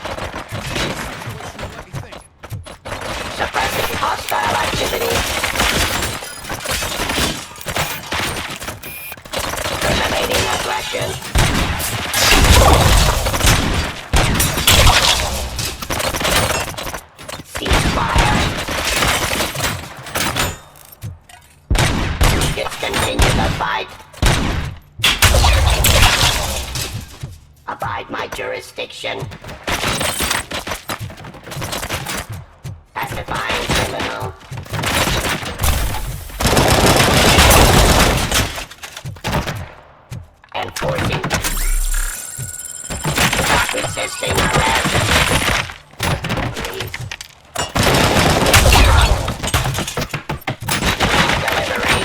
Suppressing hostile activity. Terminating aggression. Ceasefire. Discontinue the fight. Abide my jurisdiction. Pacifying criminal. Enforcing. Stop resisting arrest. Please. Delivery.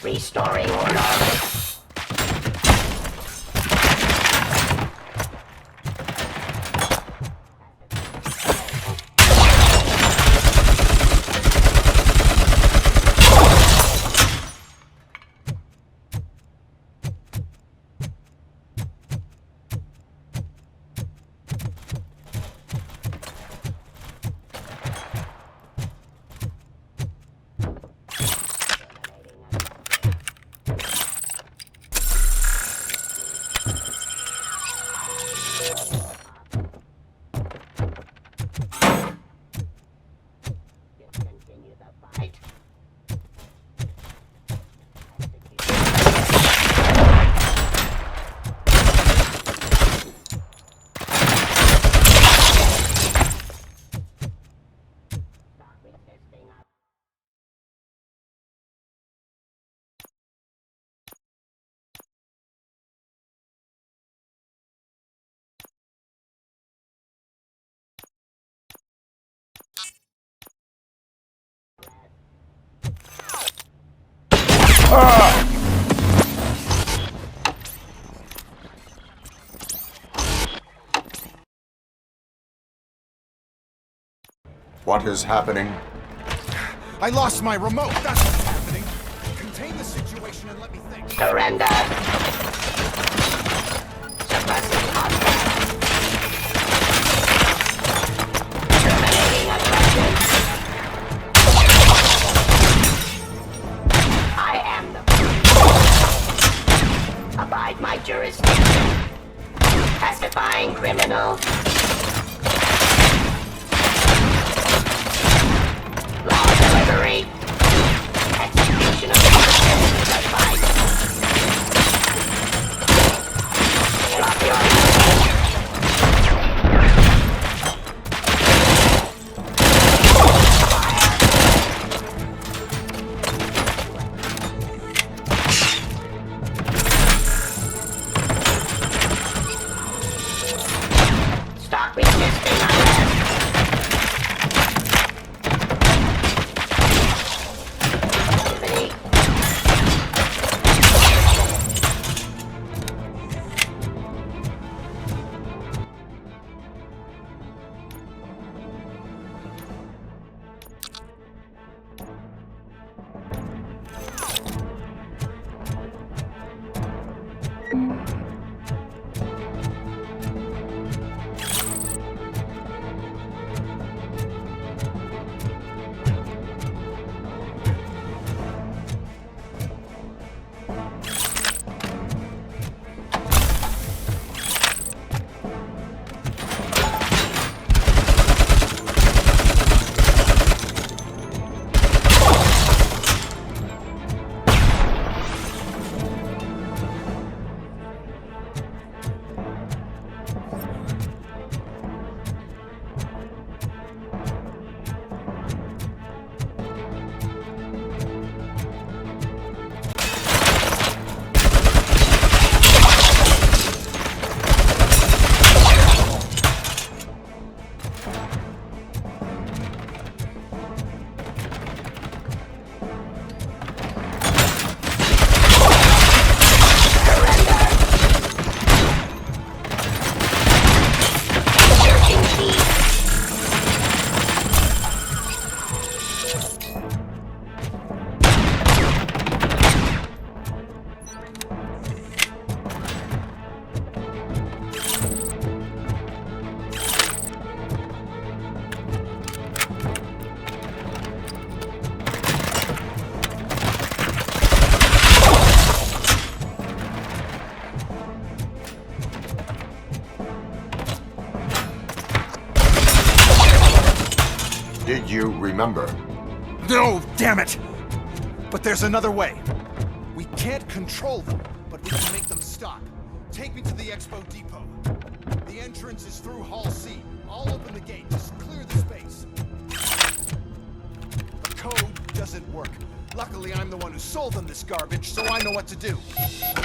Restoring order. What is happening? I lost my remote. That's what's happening. Contain the situation and let me think. Surrender! Suppressing hostile. Terminating aggression. I am the... Abide my jurisdiction. Pacifying criminals. Law delivery. Execution of the fight. Drop your stop resisting arrest. Did you remember? No, damn it! But there's another way. We can't control them, but we can make them stop. Take me to the Expo Depot. The entrance is through Hall C. I'll open the gate. Just clear the space. The code doesn't work. Luckily, I'm the one who sold them this garbage, so I know what to do.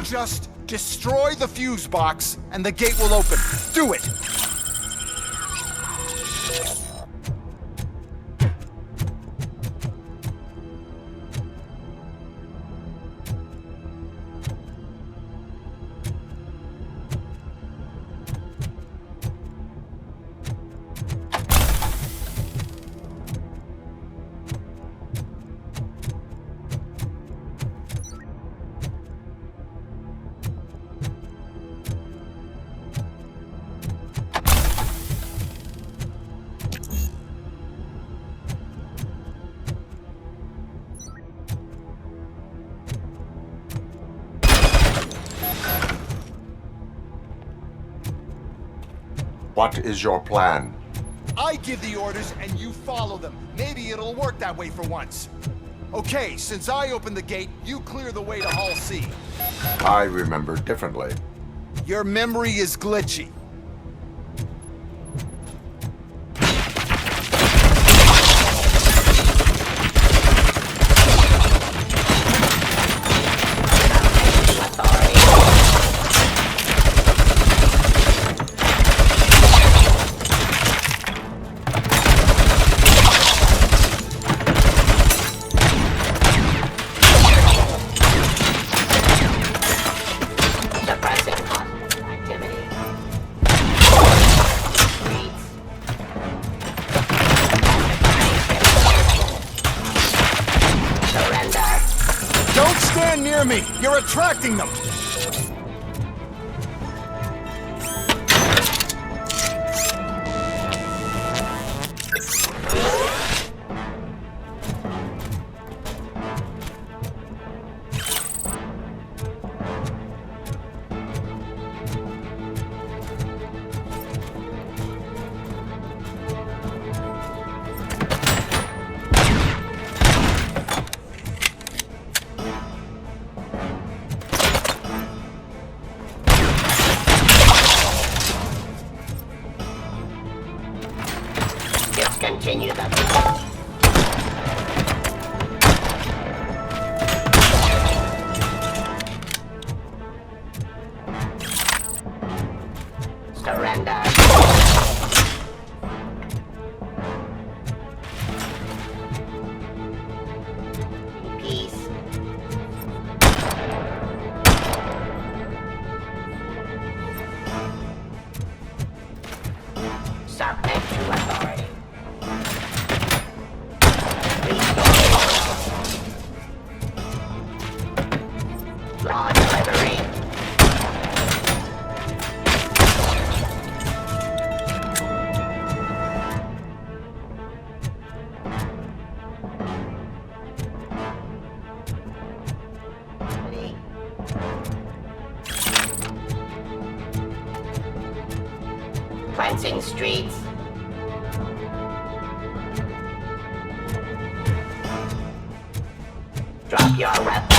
Just destroy the fuse box, and the gate will open. Do it! What is your plan? I give the orders and you follow them. Maybe it'll work that way for once. Okay, since I opened the gate, you clear the way to Hall C. I remember differently. Your memory is glitchy. near me! You're attracting them! Discontinue the... Surrender! Peace. Submit to authority. Law delivery. Cleansing streets. Drop your weapon.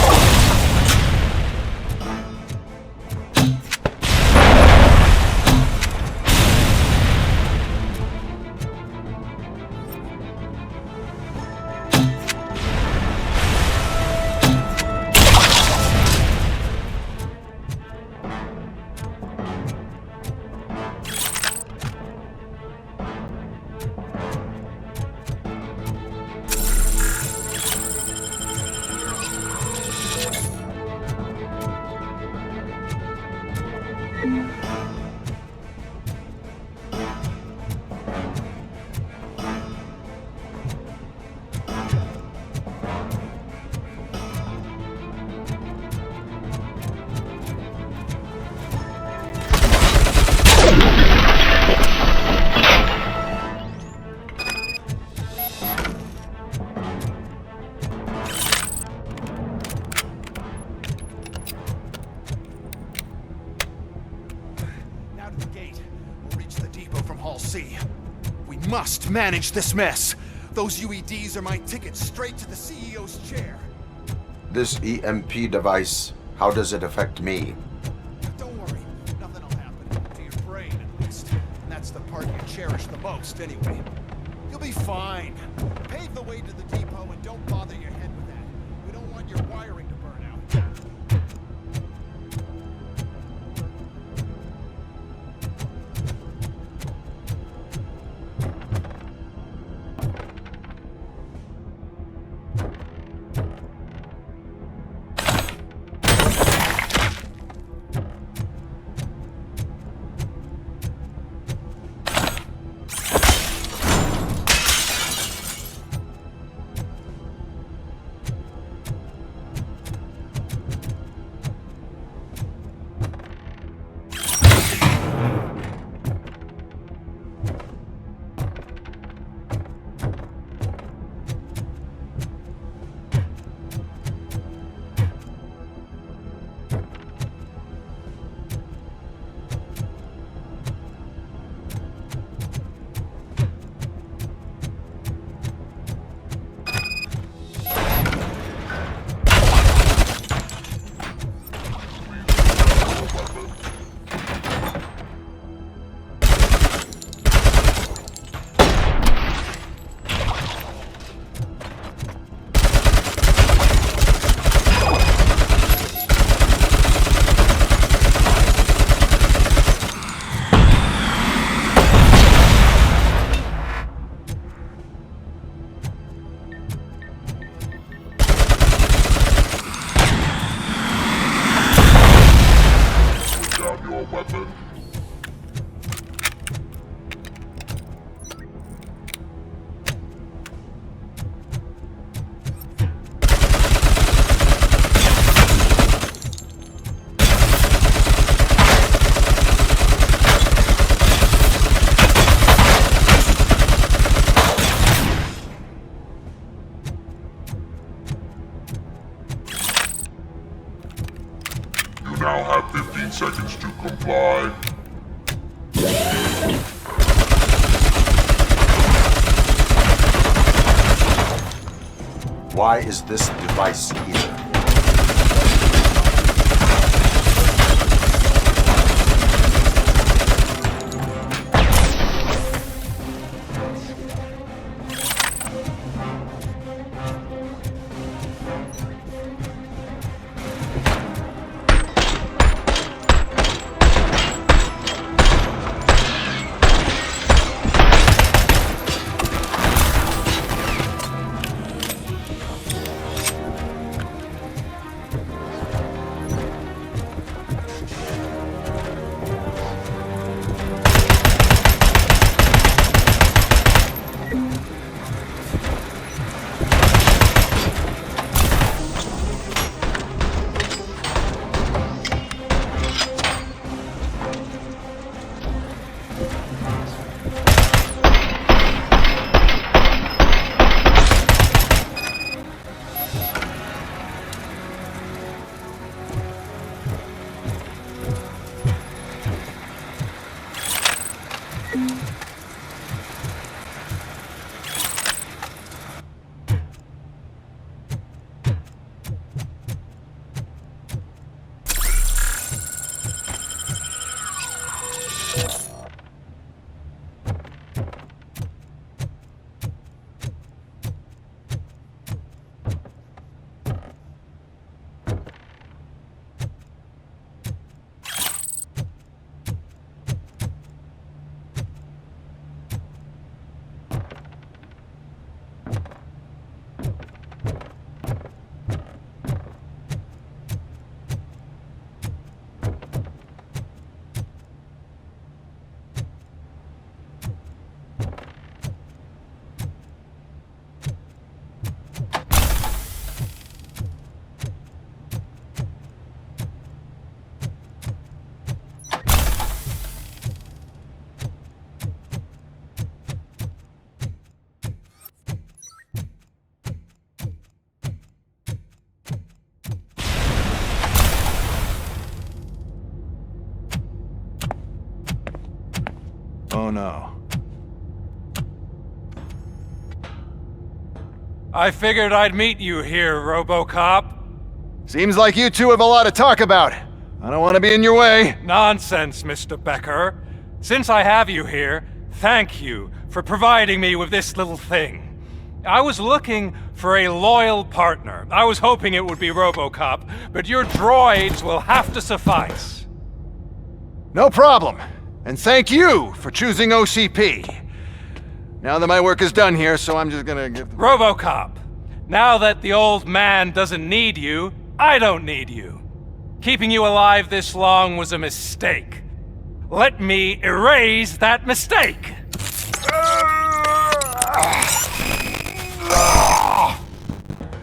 We must manage this mess. Those UEDs are my ticket straight to the CEO's chair. This EMP device, how does it affect me? Don't worry, nothing will happen. To your brain, at least. And that's the part you cherish the most, anyway. You'll be fine. Pave the way to the depot and don't bother your head with that. We don't want your wiring to burn out. now have 15 seconds to comply. Why is this device here? Oh no. I figured I'd meet you here, Robocop. Seems like you two have a lot to talk about. I don't want to be in your way. Nonsense, Mr. Becker. Since I have you here, thank you for providing me with this little thing. I was looking for a loyal partner. I was hoping it would be Robocop, but your droids will have to suffice. No problem. And thank you for choosing OCP. Now that my work is done here, so I'm just gonna give... Robocop, now that the old man doesn't need you, I don't need you. Keeping you alive this long was a mistake. Let me erase that mistake!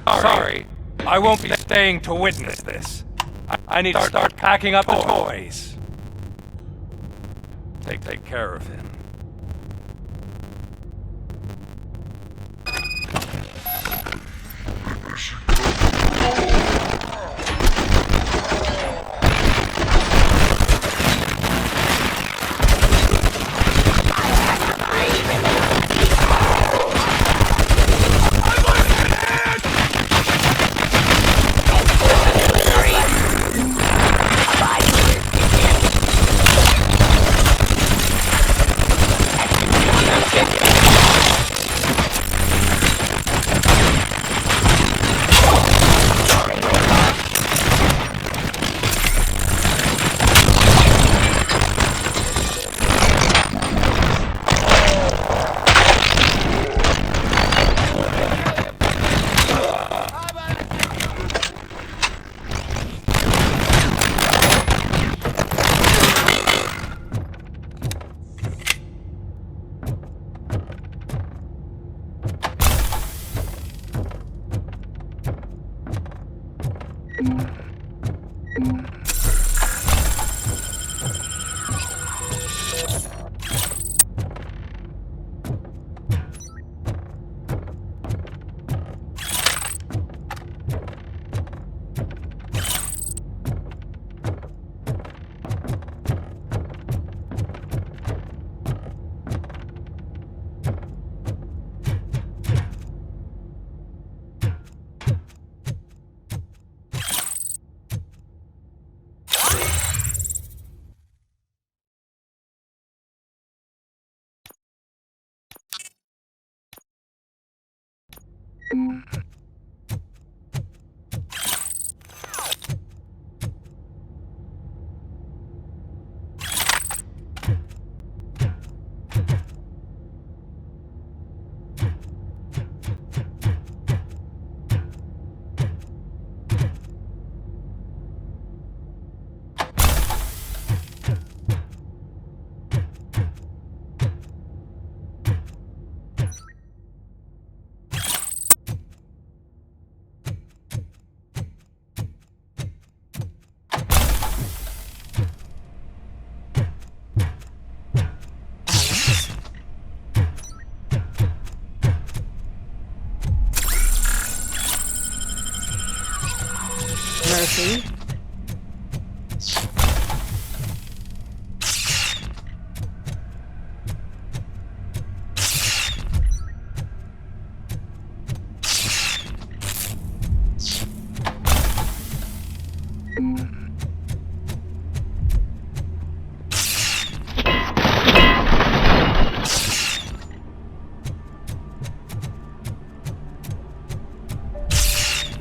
Sorry, I won't be staying to witness this. I need to start packing up the toys. Take care of him. Murphy?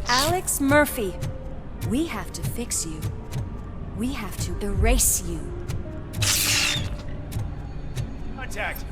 Alex Murphy. We have to fix you. We have to erase you. Contact!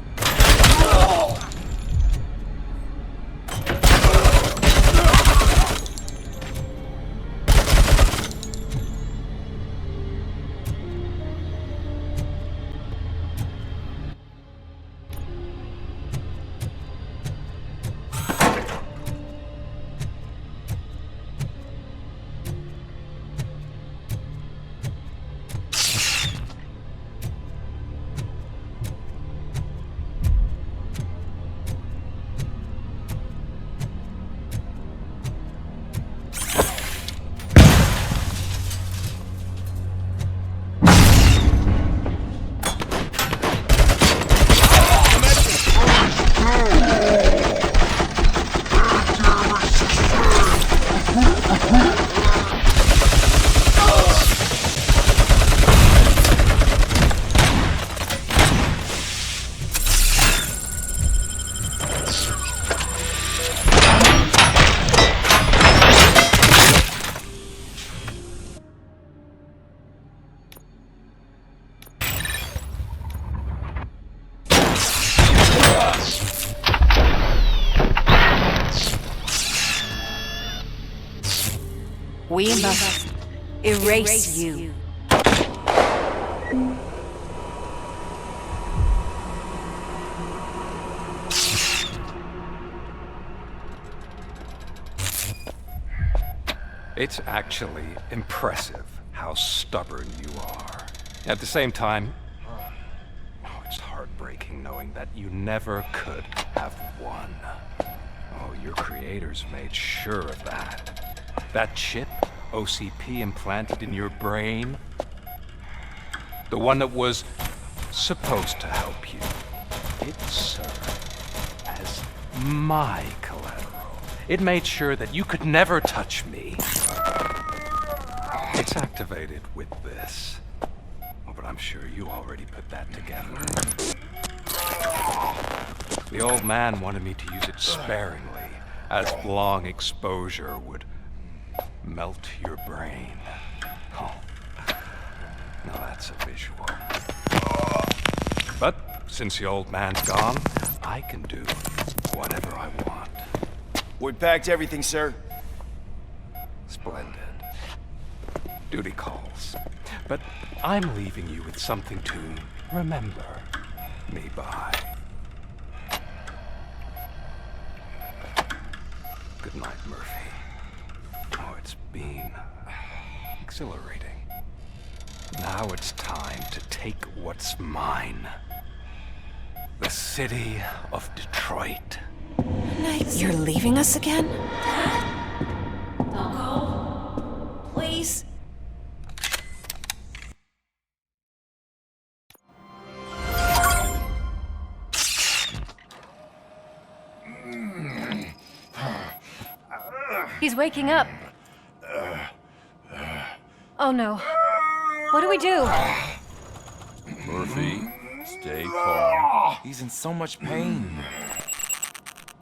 We must erase you. It's actually impressive how stubborn you are. At the same time, it's heartbreaking knowing that you never could have won. Oh, your creators made sure of that. That chip OCP implanted in your brain, the one that was supposed to help you, it served as my collateral. It made sure that you could never touch me. It's activated with this. Oh, but I'm sure you already put that together. The old man wanted me to use it sparingly, as long exposure would melt your brain. Oh, now that's a visual. But since the old man's gone, I can do whatever I want. We packed everything, sir. Splendid. Duty calls. But I'm leaving you with something to remember me by. Good night, Murphy. Oh, it's been exhilarating. Now it's time to take what's mine. The city of Detroit. You're leaving us again? Don't go. Please. He's waking up. Oh no. What do we do? Murphy, stay calm. He's in so much pain.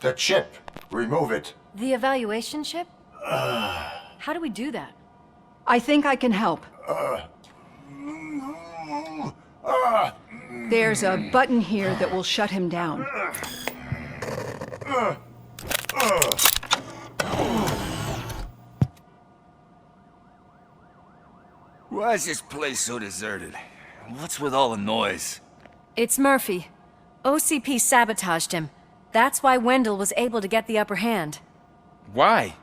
The chip. Remove it. The evaluation chip? How do we do that? I think I can help. There's a button here that will shut him down. Why is this place so deserted? What's with all the noise? It's Murphy. OCP sabotaged him. That's why Wendell was able to get the upper hand. Why?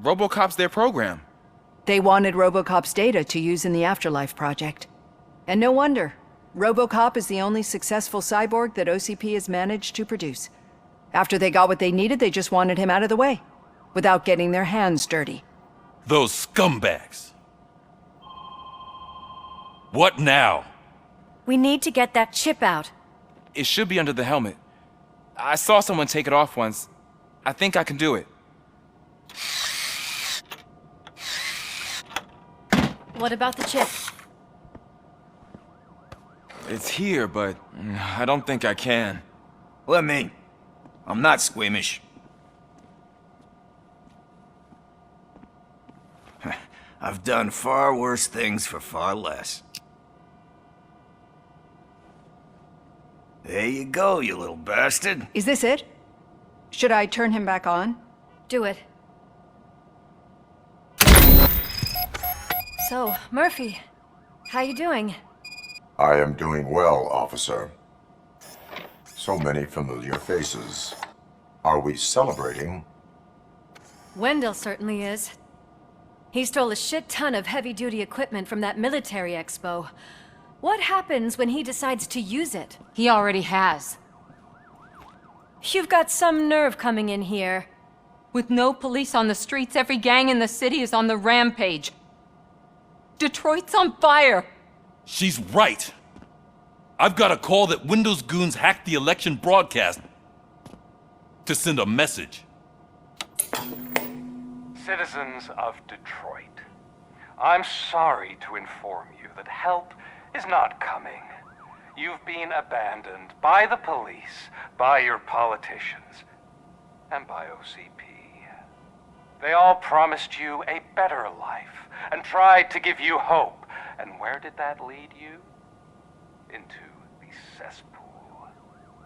Robocop's their program. They wanted Robocop's data to use in the Afterlife project. And no wonder. Robocop is the only successful cyborg that OCP has managed to produce. After they got what they needed, they just wanted him out of the way, without getting their hands dirty. Those scumbags. What now? We need to get that chip out. It should be under the helmet. I saw someone take it off once. I think I can do it. What about the chip? It's here, but I don't think I can. Let me. I'm not squeamish. I've done far worse things for far less. There you go, you little bastard. Is this it? Should I turn him back on? Do it. So, Murphy, how you doing? I am doing well, officer. So many familiar faces. Are we celebrating? Wendell certainly is. He stole a shit ton of heavy-duty equipment from that military expo. What happens when he decides to use it? He already has. You've got some nerve coming in here. With no police on the streets, every gang in the city is on the rampage. Detroit's on fire! She's right. I've got a call that Windows goons hacked the election broadcast to send a message. Citizens of Detroit, I'm sorry to inform you that help is not coming. You've been abandoned by the police, by your politicians, and by OCP. They all promised you a better life and tried to give you hope. And where did that lead you? Into the cesspool.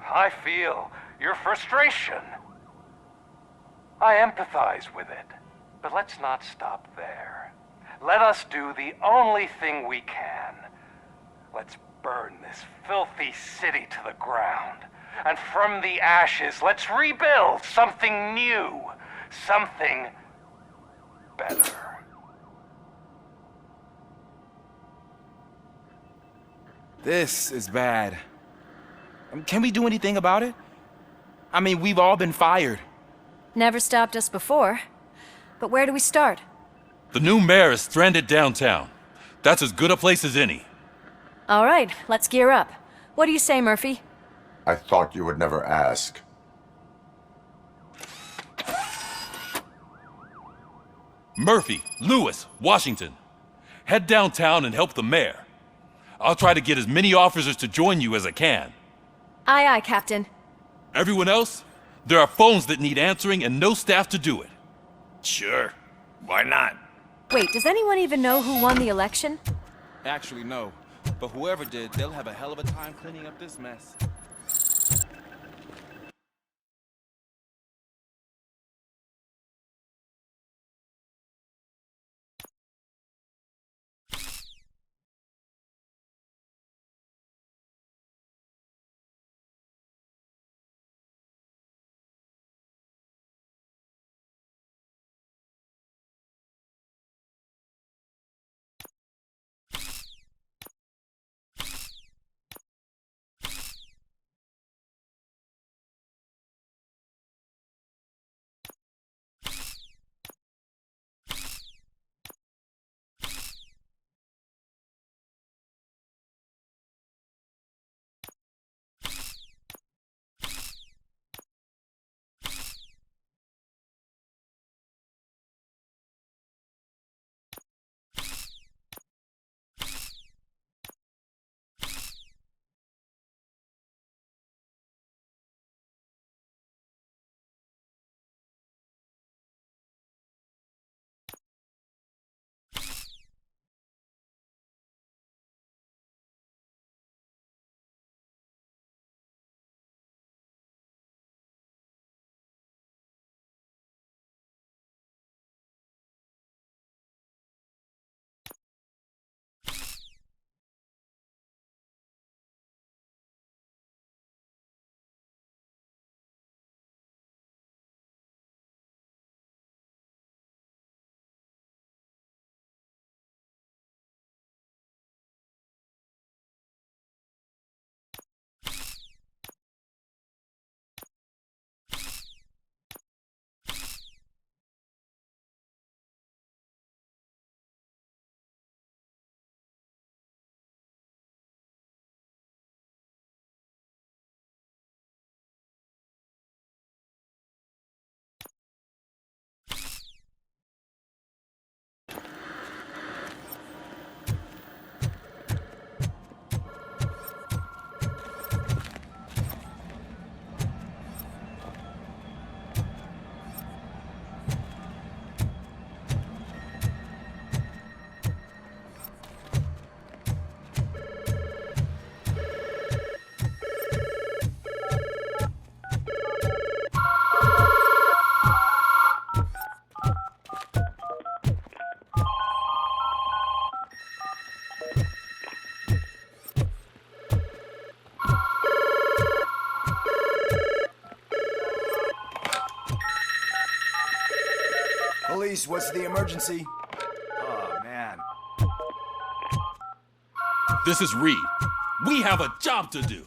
I feel your frustration. I empathize with it. But let's not stop there. Let us do the only thing we can. Let's burn this filthy city to the ground. And from the ashes, let's rebuild something new. Something better. This is bad. Can we do anything about it? I mean, we've all been fired. Never stopped us before. But where do we start? The new mayor is stranded downtown. That's as good a place as any. All right, let's gear up. What do you say, Murphy? I thought you would never ask. Murphy, Lewis, Washington. Head downtown and help the mayor. I'll try to get as many officers to join you as I can. Aye, aye, Captain. Everyone else? There are phones that need answering and no staff to do it. Sure. Why not? Wait, does anyone even know who won the election? Actually, no. But whoever did, they'll have a hell of a time cleaning up this mess. boys, what's the emergency? Oh, man. This is Reed. We have a job to do.